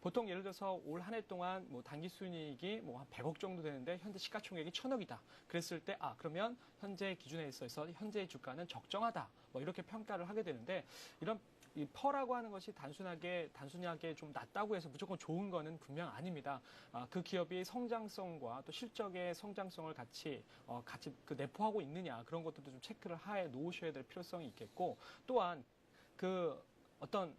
보통 예를 들어서 올 한 해 동안 뭐 단기 순이익이 뭐 한 100억 정도 되는데 현재 시가총액이 1000억이다. 그랬을 때 그러면 현재 기준에 있어서 현재의 주가는 적정하다. 뭐 이렇게 평가를 하게 되는데 이런 이 퍼라고 하는 것이 단순하게 좀 낮다고 해서 무조건 좋은 거는 분명 아닙니다. 그 기업이 성장성과 또 실적의 성장성을 같이 그 내포하고 있느냐 그런 것들도 좀 체크를 해 놓으셔야 될 필요성이 있겠고 또한 그 어떤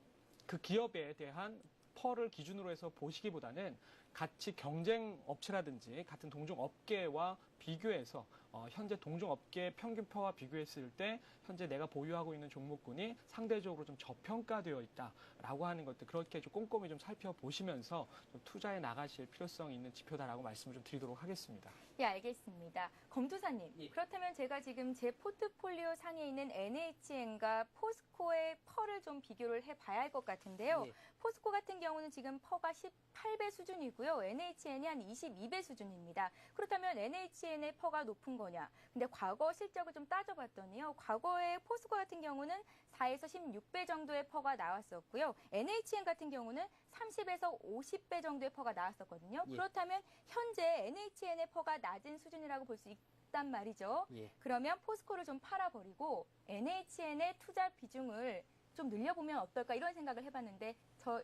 그 기업에 대한 퍼를 기준으로 해서 보시기보다는 같이 경쟁 업체라든지 같은 동종 업계와 비교해서 현재 동종 업계 평균 퍼와 비교했을 때 현재 내가 보유하고 있는 종목군이 상대적으로 좀 저평가되어 있다라고 하는 것들 그렇게 좀 꼼꼼히 좀 살펴보시면서 좀 투자에 나가실 필요성이 있는 지표다라고 말씀을 좀 드리도록 하겠습니다. 예, 알겠습니다. 검투사님, 예. 그렇다면 제가 지금 제 포트폴리오 상에 있는 NHN과 포스코의 퍼를 좀 비교를 해봐야 할 것 같은데요. 예. 포스코 같은 경우는 지금 퍼가 18배 수준이고요. NHN이 한 22배 수준입니다. 그렇다면 NHN의 퍼가 높은 거냐? 근데 과거 실적을 좀 따져봤더니요. 과거에 포스코 같은 경우는 4에서 16배 정도의 퍼가 나왔었고요. NHN 같은 경우는 30에서 50배 정도의 퍼가 나왔었거든요. 예. 그렇다면 현재 NHN의 퍼가 낮은 수준이라고 볼 수 있단 말이죠. 예. 그러면 포스코를 좀 팔아버리고 NHN의 투자 비중을 좀 늘려보면 어떨까 이런 생각을 해봤는데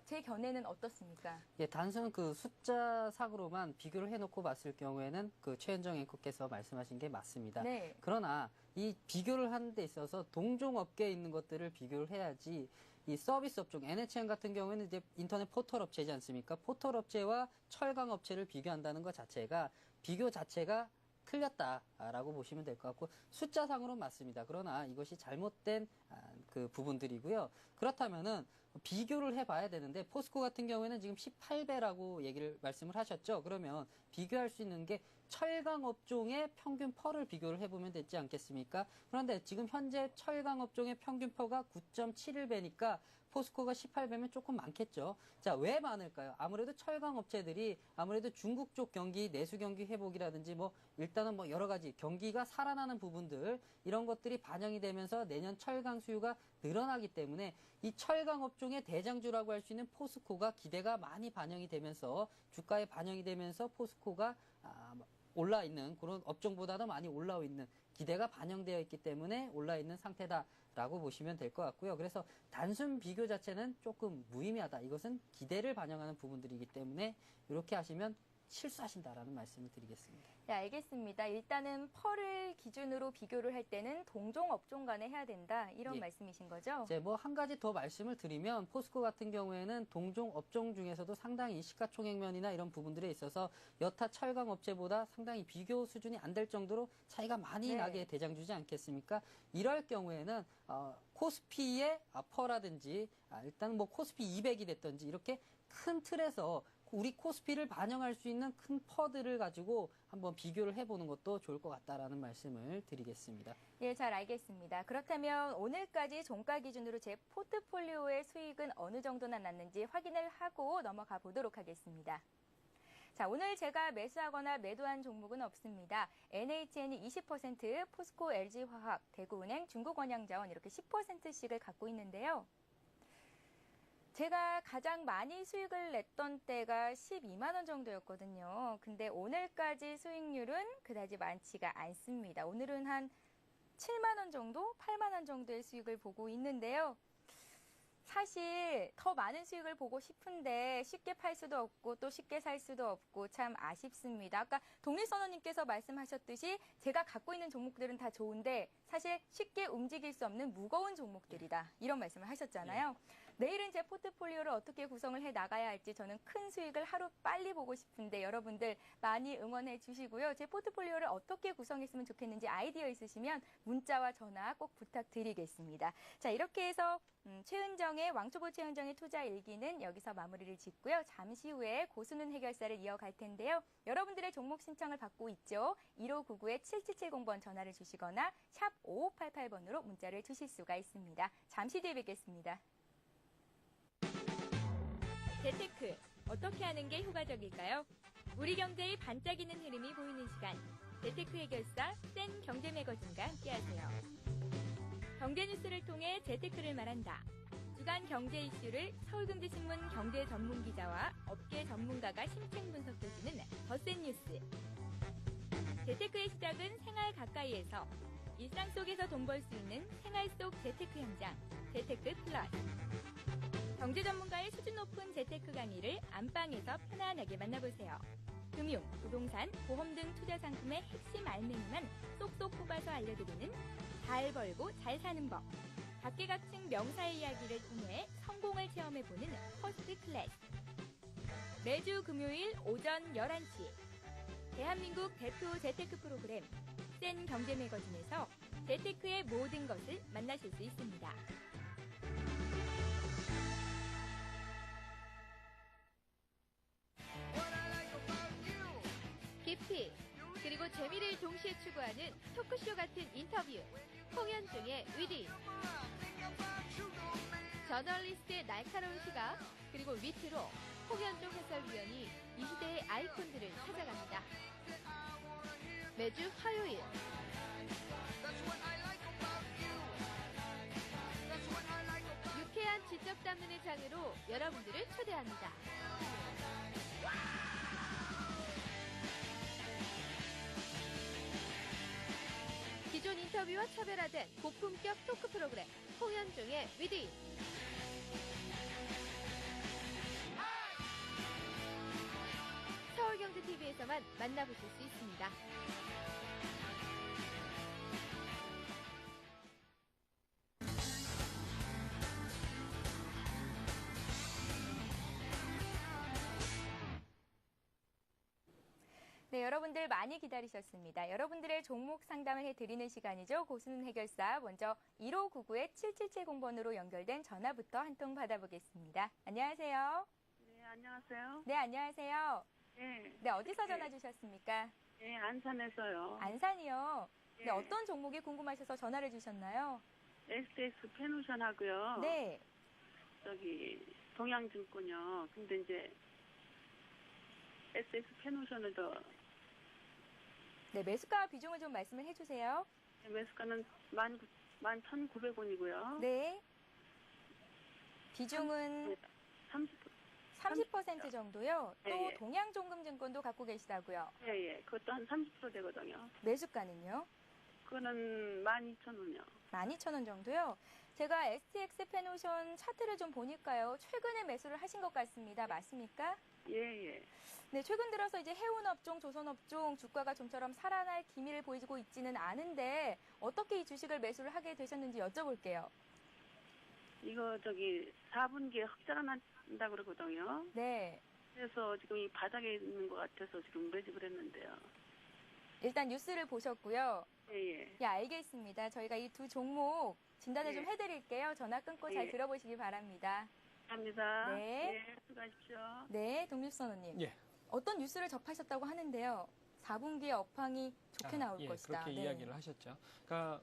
제 견해는 어떻습니까? 예, 단순 그 숫자상으로만 비교를 해놓고 봤을 경우에는 그 최현정 앵커께서 말씀하신 게 맞습니다. 네. 그러나 이 비교를 하는 데 있어서 동종 업계에 있는 것들을 비교를 해야지 이 서비스 업종, NHN 같은 경우에는 이제 인터넷 포털 업체지 않습니까? 포털 업체와 철강 업체를 비교한다는 것 자체가 비교 자체가 틀렸다라고 보시면 될 것 같고 숫자상으로 맞습니다. 그러나 이것이 잘못된 그 부분들이고요. 그렇다면은 비교를 해봐야 되는데 포스코 같은 경우에는 지금 18배라고 말씀을 하셨죠. 그러면 비교할 수 있는 게 철강 업종의 평균 퍼를 비교를 해보면 되지 않겠습니까? 그런데 지금 현재 철강 업종의 평균 퍼가 9.71배니까 포스코가 18배면 조금 많겠죠. 자, 왜 많을까요? 아무래도 철강 업체들이 아무래도 중국 쪽 경기, 내수 경기 회복이라든지 일단은 여러 가지 경기가 살아나는 부분들 이런 것들이 반영이 되면서 내년 철강 수요가 늘어나기 때문에 이 철강 업종의 대장주라고 할 수 있는 포스코가 기대가 많이 반영이 되면서 주가에 반영이 되면서 포스코가 올라 있는 그런 업종보다도 많이 올라와 있는 기대가 반영되어 있기 때문에 올라 있는 상태다라고 보시면 될 것 같고요. 그래서 단순 비교 자체는 조금 무의미하다. 이것은 기대를 반영하는 부분들이기 때문에 이렇게 하시면 실수하신다라는 말씀을 드리겠습니다. 네, 알겠습니다. 일단은 펄을 기준으로 비교를 할 때는 동종 업종 간에 해야 된다. 이런 예. 말씀이신 거죠? 이제 한 가지 더 말씀을 드리면 포스코 같은 경우에는 동종 업종 중에서도 상당히 시가총액면이나 이런 부분들에 있어서 여타 철강 업체보다 상당히 비교 수준이 안 될 정도로 차이가 많이 네. 나게 대장주지 않겠습니까? 이럴 경우에는 코스피의 퍼라든지 일단 코스피 200이 됐든지 이렇게 큰 틀에서 우리 코스피를 반영할 수 있는 큰 퍼들을 가지고 한번 비교를 해보는 것도 좋을 것 같다라는 말씀을 드리겠습니다. 예, 잘 알겠습니다. 그렇다면 오늘까지 종가 기준으로 제 포트폴리오의 수익은 어느 정도나 났는지 확인을 하고 넘어가 보도록 하겠습니다. 자, 오늘 제가 매수하거나 매도한 종목은 없습니다. NHN이 20%, 포스코, LG화학, 대구은행, 중국원양자원 이렇게 10%씩을 갖고 있는데요. 제가 가장 많이 수익을 냈던 때가 12만 원 정도였거든요. 근데 오늘까지 수익률은 그다지 많지가 않습니다. 오늘은 한 7만 원 정도, 8만 원 정도의 수익을 보고 있는데요. 사실 더 많은 수익을 보고 싶은데 쉽게 팔 수도 없고 또 쉽게 살 수도 없고 참 아쉽습니다. 아까 동일선원님께서 말씀하셨듯이 제가 갖고 있는 종목들은 다 좋은데 사실 쉽게 움직일 수 없는 무거운 종목들이다. 이런 말씀을 하셨잖아요. 내일은 제 포트폴리오를 어떻게 구성을 해 나가야 할지 저는 큰 수익을 하루 빨리 보고 싶은데 여러분들 많이 응원해 주시고요. 제 포트폴리오를 어떻게 구성했으면 좋겠는지 아이디어 있으시면 문자와 전화 꼭 부탁드리겠습니다. 자, 이렇게 해서 최은정의 왕초보 최은정의 투자 일기는 여기서 마무리를 짓고요. 잠시 후에 고수는 해결사를 이어갈 텐데요. 여러분들의 종목 신청을 받고 있죠. 1599-7770번 전화를 주시거나 샵 5588번으로 문자를 주실 수가 있습니다. 잠시 뒤에 뵙겠습니다. 재테크, 어떻게 하는 게 효과적일까요? 우리 경제의 반짝이는 흐름이 보이는 시간. 재테크 해결사 센 경제 매거진과 함께하세요. 경제 뉴스를 통해 재테크를 말한다. 주간 경제 이슈를 서울경제신문 경제 전문 기자와 업계 전문가가 심층 분석해주는 더 센 뉴스. 재테크의 시작은 생활 가까이에서. 일상 속에서 돈 벌 수 있는 생활 속 재테크 현장. 재테크 플러스. 경제 전문가의 수준 높은 재테크 강의를 안방에서 편안하게 만나보세요. 금융, 부동산, 보험 등 투자 상품의 핵심 알맹이만 쏙쏙 뽑아서 알려드리는 잘 벌고 잘 사는 법. 각계각층 명사의 이야기를 통해 성공을 체험해보는 퍼스트 클래스. 매주 금요일 오전 11시. 대한민국 대표 재테크 프로그램 센 경제 매거진에서 재테크의 모든 것을 만나실 수 있습니다. 깊이 그리고 재미를 동시에 추구하는 토크쇼 같은 인터뷰. 홍현중의 위디. 저널리스트의 날카로운 시각 그리고 위트로 홍현중 해설위원이 이 시대의 아이콘들을 찾아갑니다. 매주 화요일 유쾌한 지적 담론의 장으로 여러분들을 초대합니다. 기존 인터뷰와 차별화된 고품격 토크 프로그램 홍현중의 위디. 서울경제TV에서만 만나보실 수 있습니다. 네, 여러분들 많이 기다리셨습니다. 여러분들의 종목 상담을 해드리는 시간이죠. 고수는 해결사. 먼저 1599-7770번으로 연결된 전화부터 한 통 받아보겠습니다. 안녕하세요. 네, 안녕하세요. 네, 안녕하세요. 네. 네, 어디서 전화 주셨습니까? 네, 안산에서요. 안산이요. 네, 네. 어떤 종목이 궁금하셔서 전화를 주셨나요? STX 페노션 하고요. 네. 저기 동양증권요. 근데 이제 STX 페노션을 더 네, 매수가 비중을 좀 말씀을 해주세요. 매수가는 11,900원이고요. 네. 비중은 30%. 30% 정도요. 또 예, 예. 동양종금증권도 갖고 계시다고요. 예, 예. 그것도 한 30% 되거든요. 매수가는요? 그거는 12,000원이요. 12,000원 정도요. 제가 STX 페노션 차트를 좀 보니까요. 최근에 매수를 하신 것 같습니다. 맞습니까? 예, 예. 네, 최근 들어서 이제 해운업종, 조선업종 주가가 좀처럼 살아날 기미를 보이고 있지는 않은데 어떻게 이 주식을 매수를 하게 되셨는지 여쭤볼게요. 이거 저기 4분기에 흑자가 난다 그러거든요. 네, 그래서 지금 이 바닥에 있는 것 같아서 지금 매집을 했는데요. 일단 뉴스를 보셨고요. 예, 예. 예, 알겠습니다. 저희가 이 두 종목 진단을 예. 좀 해드릴게요. 전화 끊고 잘 예. 들어보시기 바랍니다. 감사합니다. 네. 예, 수고하십시오. 네, 동률선호님. 예. 어떤 뉴스를 접하셨다고 하는데요. 4분기에 업황이 좋게 나올 예, 것이다. 그렇게 네. 이야기를 하셨죠. 그러니까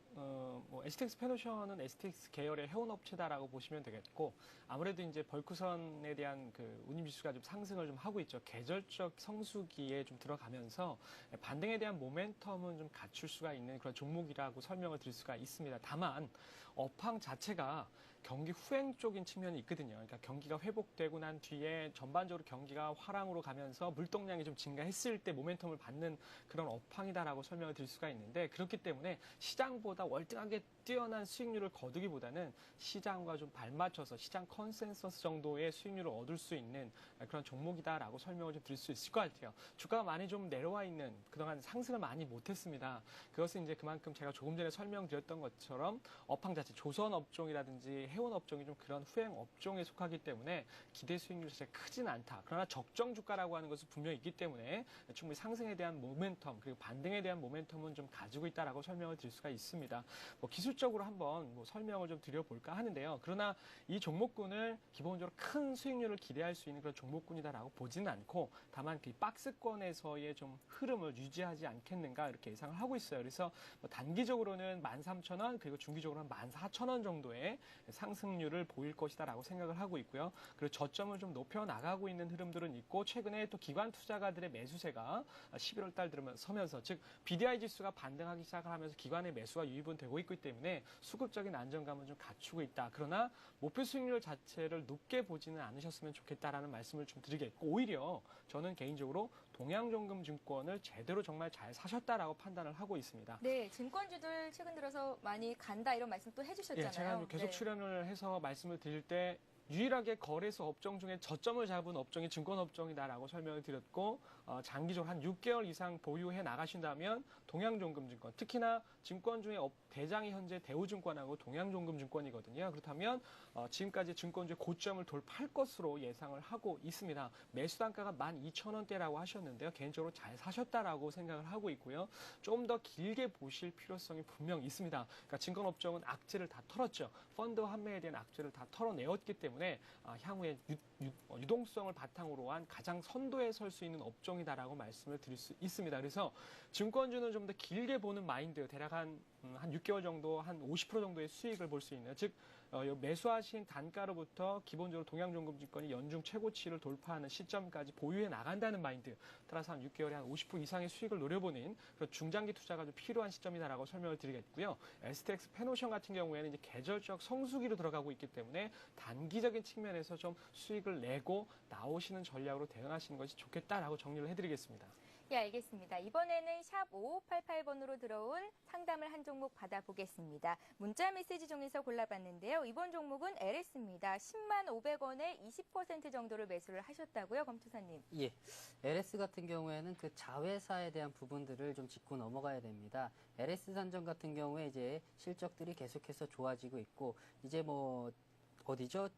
뭐 STX 페노션은 STX 계열의 해운 업체다라고 보시면 되겠고 아무래도 이제 벌크선에 대한 그 운임 지수가 좀 상승을 좀 하고 있죠. 계절적 성수기에 좀 들어가면서 반등에 대한 모멘텀은 좀 갖출 수가 있는 그런 종목이라고 설명을 드릴 수가 있습니다. 다만 업황 자체가 경기 후행 쪽인 측면이 있거든요. 그러니까 경기가 회복되고 난 뒤에 전반적으로 경기가 화랑으로 가면서 물동량이 좀 증가했을 때 모멘텀을 받는 그런 업황이다라고 설명을 드릴 수가 있는데 그렇기 때문에 시장보다 월등하게 뛰어난 수익률을 거두기보다는 시장과 좀 발맞춰서 시장 컨센서스 정도의 수익률을 얻을 수 있는 그런 종목이다라고 설명을 좀 드릴 수 있을 것 같아요. 주가가 많이 좀 내려와 있는 그동안 상승을 많이 못했습니다. 그것은 이제 그만큼 제가 조금 전에 설명드렸던 것처럼 업황 자체 조선 업종이라든지 해운 업종이 좀 그런 후행 업종에 속하기 때문에 기대 수익률 자체가 크진 않다. 그러나 적정 주가라고 하는 것은 분명히 있기 때문에 충분히 상승에 대한 모멘텀 그리고 반등에 대한 모멘텀은 좀 가지고 있다라고 설명을 드릴 수가 있습니다. 뭐 기술적으로 한번 뭐 설명을 좀 드려볼까 하는데요. 그러나 이 종목군을 기본적으로 큰 수익률을 기대할 수 있는 그런 종목군이다라고 보지는 않고 다만 그 박스권에서의 좀 흐름을 유지하지 않겠는가 이렇게 예상을 하고 있어요. 그래서 뭐 단기적으로는 13,000원 그리고 중기적으로는 14,000원 정도의 상승률을 보일 것이다라고 생각을 하고 있고요. 그리고 저점을 좀 높여 나가고 있는 흐름들은 있고 최근에 또 기관 투자가들의 매수세가 11월 달 들어서면서 즉 BDI 지수가 반등하기 시작을 하면서 기관의 매수가 유입은 되고 있기 때문에 수급적인 안정감은 좀 갖추고 있다. 그러나 목표 수익률 자체를 높게 보지는 않으셨으면 좋겠다라는 말씀을 좀 드리겠고 오히려 저는 개인적으로 동양종금증권을 제대로 정말 잘 사셨다라고 판단을 하고 있습니다. 네, 증권주들 최근 들어서 많이 간다 이런 말씀 또 해주셨잖아요. 예, 제가 계속 네. 출연을 해서 말씀을 드릴 때 유일하게 거래소 업종 중에 저점을 잡은 업종이 증권업종이다라고 설명을 드렸고 장기적으로 한 6개월 이상 보유해 나가신다면 동양종금증권 특히나 증권 중에 대장이 현재 대우증권하고 동양종금증권이거든요. 그렇다면 지금까지 증권주의 고점을 돌파할 것으로 예상을 하고 있습니다. 매수 단가가 12,000원대라고 하셨는데요. 개인적으로 잘 사셨다라고 생각을 하고 있고요. 좀 더 길게 보실 필요성이 분명 있습니다. 그러니까 증권업종은 악재를 다 털었죠. 펀드 환매에 대한 악재를 다 털어내었기 때문에 향후에 유동성을 바탕으로 한 가장 선도에 설 수 있는 업종이다라고 말씀을 드릴 수 있습니다. 그래서 증권주는 좀 더 길게 보는 마인드, 대략 한 6개월 정도, 한 50% 정도의 수익을 볼 수 있는, 즉 매수하신 단가로부터 기본적으로 동양종금증권이 연중 최고치를 돌파하는 시점까지 보유해 나간다는 마인드, 따라서 한 6개월에 한 50% 이상의 수익을 노려보는 그런 중장기 투자가 좀 필요한 시점이다라고 설명을 드리겠고요. STX 페노션 같은 경우에는 이제 계절적 성수기로 들어가고 있기 때문에 단기적인 측면에서 좀 수익을 내고 나오시는 전략으로 대응하시는 것이 좋겠다라고 정리를 해드리겠습니다. 예, 알겠습니다. 이번에는 샵 5588번으로 들어온 상담을 한 종목 받아보겠습니다. 문자 메시지 중에서 골라봤는데요. 이번 종목은 LS입니다. 10만 500원에 20% 정도를 매수를 하셨다고요, 검투사님? 예, LS 같은 경우에는 그 자회사에 대한 부분들을 좀 짚고 넘어가야 됩니다. LS 산전 같은 경우에 이제 실적들이 계속해서 좋아지고 있고 이제 뭐 어디죠?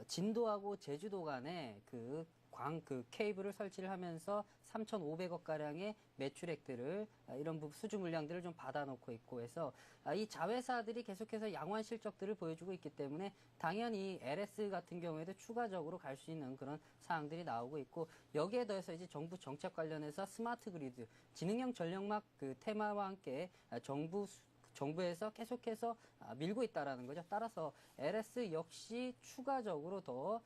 진도하고 제주도 간에 그 케이블을 설치를 하면서 3,500억 가량의 매출액들을 이런 수주 물량들을 좀 받아놓고 있고 해서 이 자회사들이 계속해서 양호한 실적들을 보여주고 있기 때문에 당연히 LS 같은 경우에도 추가적으로 갈 수 있는 그런 사항들이 나오고 있고 여기에 더해서 이제 정부 정책 관련해서 스마트 그리드, 지능형 전력망 그 테마와 함께 정부에서 계속해서 밀고 있다라는 거죠. 따라서 LS 역시 추가적으로 더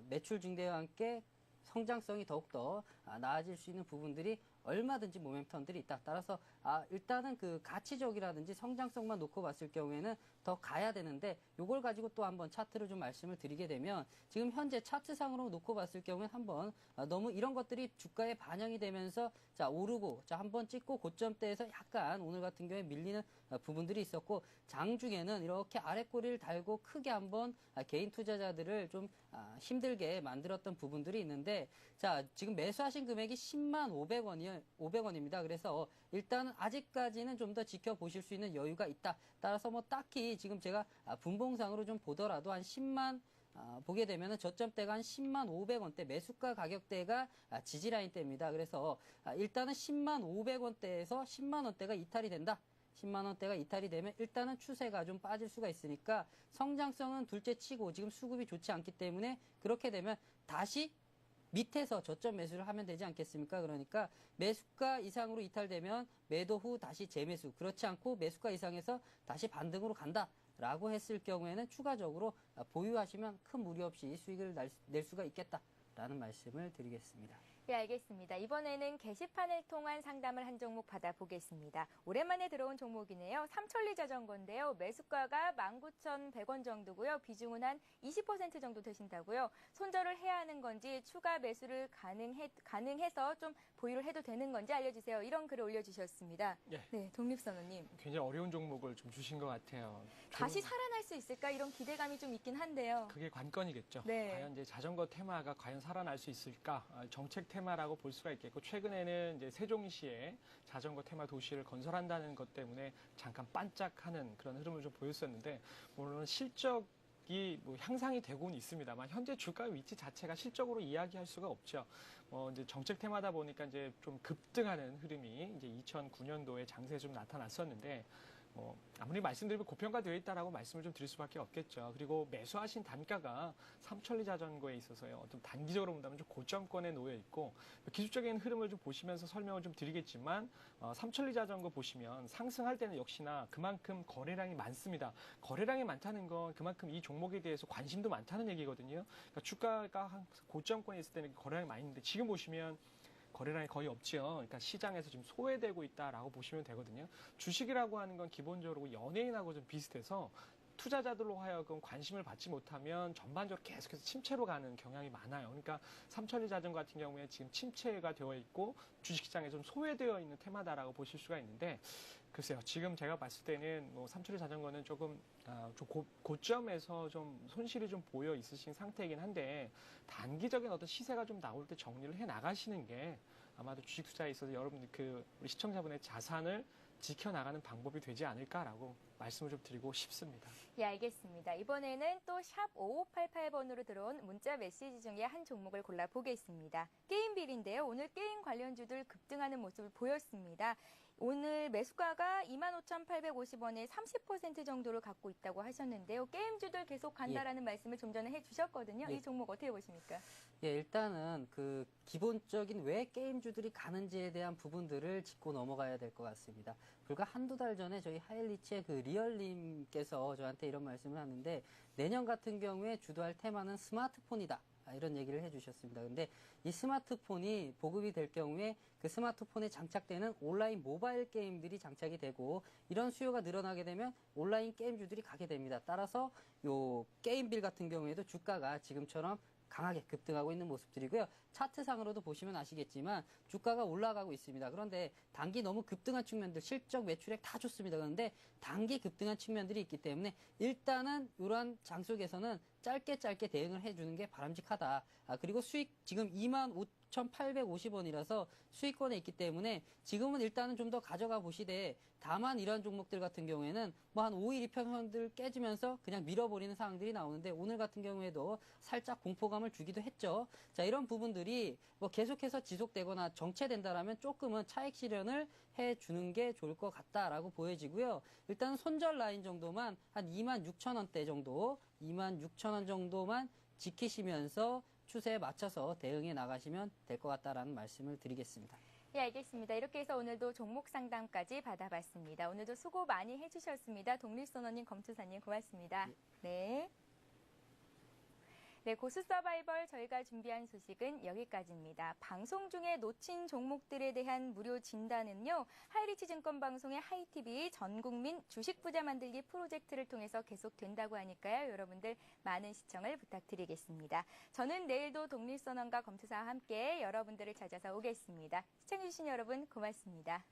매출 증대와 함께 성장성이 더욱더 나아질 수 있는 부분들이 얼마든지 모멘텀들이 있다. 따라서 일단은 그 가치적이라든지 성장성만 놓고 봤을 경우에는 더 가야 되는데 요걸 가지고 또 한번 차트를 좀 말씀을 드리게 되면 지금 현재 차트상으로 놓고 봤을 경우에 한번 너무 이런 것들이 주가에 반영이 되면서 자 오르고 자 한번 찍고 고점대에서 약간 오늘 같은 경우에 밀리는 부분들이 있었고 장중에는 이렇게 아랫꼬리를 달고 크게 한번 개인 투자자들을 좀 힘들게 만들었던 부분들이 있는데 자 지금 매수하신 금액이 10만 500원입니다. 그래서 일단은 아직까지는 좀 더 지켜보실 수 있는 여유가 있다. 따라서 뭐 딱히 지금 제가 분봉상으로 좀 보더라도 한 10만 보게 되면은 저점대가 한 10만 500원대 매수가 가격대가 지지라인대입니다. 그래서 일단은 10만 500원대에서 10만 원대가 이탈이 된다. 10만 원대가 이탈이 되면 일단은 추세가 좀 빠질 수가 있으니까 성장성은 둘째 치고 지금 수급이 좋지 않기 때문에 그렇게 되면 다시 밑에서 저점 매수를 하면 되지 않겠습니까? 그러니까 매수가 이상으로 이탈되면 매도 후 다시 재매수, 그렇지 않고 매수가 이상에서 다시 반등으로 간다라고 했을 경우에는 추가적으로 보유하시면 큰 무리 없이 수익을 낼 수가 있겠다라는 말씀을 드리겠습니다. 네, 알겠습니다. 이번에는 게시판을 통한 상담을 한 종목 받아보겠습니다. 오랜만에 들어온 종목이네요. 삼천리 자전거인데요. 매수가가 19,100원 정도고요. 비중은 한 20% 정도 되신다고요. 손절을 해야 하는 건지 추가 매수를 가능해서 좀 보유를 해도 되는 건지 알려주세요. 이런 글을 올려주셨습니다. 네, 독립선언님. 굉장히 어려운 종목을 좀 주신 것 같아요. 다시 살아날 수 있을까? 이런 기대감이 좀 있긴 한데요. 그게 관건이겠죠. 네. 과연 이제 자전거 테마가 과연 살아날 수 있을까? 정책 테마라고 볼 수가 있겠고, 최근에는 이제 세종시에 자전거 테마 도시를 건설한다는 것 때문에 잠깐 반짝하는 그런 흐름을 좀 보였었는데, 물론 실적이 뭐 향상이 되고는 있습니다만 현재 주가 위치 자체가 실적으로 이야기할 수가 없죠. 이제 정책 테마다 보니까 이제 좀 급등하는 흐름이 이제 2009년도에 장세에 좀 나타났었는데, 아무리 말씀드리면 고평가되어 있다라고 말씀을 좀 드릴 수밖에 없겠죠. 그리고 매수하신 단가가 삼천리 자전거에 있어서요, 좀 단기적으로 본다면 좀 고점권에 놓여 있고, 기술적인 흐름을 좀 보시면서 설명을 좀 드리겠지만, 삼천리 자전거 보시면 상승할 때는 역시나 그만큼 거래량이 많습니다. 거래량이 많다는 건 그만큼 이 종목에 대해서 관심도 많다는 얘기거든요. 그러니까 주가가 한 고점권에 있을 때는 거래량이 많이 있는데, 지금 보시면 거래량이 거의 없지요. 그러니까 시장에서 지금 소외되고 있다라고 보시면 되거든요. 주식이라고 하는 건 기본적으로 연예인하고 좀 비슷해서 투자자들로 하여금 관심을 받지 못하면 전반적으로 계속해서 침체로 가는 경향이 많아요. 그러니까 삼천리 자전거 같은 경우에 지금 침체가 되어 있고 주식시장에 좀 소외되어 있는 테마다라고 보실 수가 있는데, 글쎄요, 지금 제가 봤을 때는 삼천리 자전거는 조금 고점에서 좀 손실이 좀 보여 있으신 상태이긴 한데, 단기적인 어떤 시세가 좀 나올 때 정리를 해 나가시는 게 아마도 주식 투자에 있어서 여러분들 우리 시청자분의 자산을 지켜나가는 방법이 되지 않을까라고 말씀을 좀 드리고 싶습니다. 예, 알겠습니다. 이번에는 또 샵 5588번으로 들어온 문자 메시지 중에 한 종목을 골라보겠습니다. 게임빌인데요. 오늘 게임 관련주들 급등하는 모습을 보였습니다. 오늘 매수가가 25,850원에 30% 정도를 갖고 있다고 하셨는데요. 게임주들 계속 간다라는 말씀을 좀 전에 해주셨거든요. 예. 이 종목 어떻게 보십니까? 예, 일단은 그 기본적인 왜 게임주들이 가는지에 대한 부분들을 짚고 넘어가야 될 것 같습니다. 불과 한두 달 전에 저희 하이리치의 그 리얼님께서 저한테 이런 말씀을 하는데, 내년 같은 경우에 주도할 테마는 스마트폰이다, 이런 얘기를 해주셨습니다. 근데 이 스마트폰이 보급이 될 경우에 그 스마트폰에 장착되는 온라인 모바일 게임들이 장착이 되고, 이런 수요가 늘어나게 되면 온라인 게임주들이 가게 됩니다. 따라서 요 게임빌 같은 경우에도 주가가 지금처럼 강하게 급등하고 있는 모습들이고요. 차트상으로도 보시면 아시겠지만 주가가 올라가고 있습니다. 그런데 단기 너무 급등한 측면들, 실적, 매출액 다 좋습니다. 그런데 단기 급등한 측면들이 있기 때문에 일단은 이러한 장 속에서는 짧게 대응을 해주는 게 바람직하다. 그리고 수익 지금 25,850원이라서 수익권에 있기 때문에 지금은 일단은 좀 더 가져가 보시되, 다만 이런 종목들 같은 경우에는 뭐 한 5일 이평선들 깨지면서 그냥 밀어버리는 상황들이 나오는데, 오늘 같은 경우에도 살짝 공포감을 주기도 했죠. 자, 이런 부분들이 뭐 계속해서 지속되거나 정체된다라면 조금은 차익 실현을 해주는 게 좋을 것 같다라고 보여지고요. 일단 손절 라인 정도만 한 26,000원대 정도, 26,000원 정도만 지키시면서 추세에 맞춰서 대응해 나가시면 될 것 같다라는 말씀을 드리겠습니다. 예, 알겠습니다. 이렇게 해서 오늘도 종목 상담까지 받아봤습니다. 오늘도 수고 많이 해주셨습니다. 독립선언님, 검투사님 고맙습니다. 네. 네, 고수 서바이벌 저희가 준비한 소식은 여기까지입니다. 방송 중에 놓친 종목들에 대한 무료 진단은요, 하이리치 증권방송의 하이TV 전국민 주식 부자 만들기 프로젝트를 통해서 계속된다고 하니까요. 여러분들 많은 시청을 부탁드리겠습니다. 저는 내일도 독립선언과 검투사와 함께 여러분들을 찾아서 오겠습니다. 시청해주신 여러분 고맙습니다.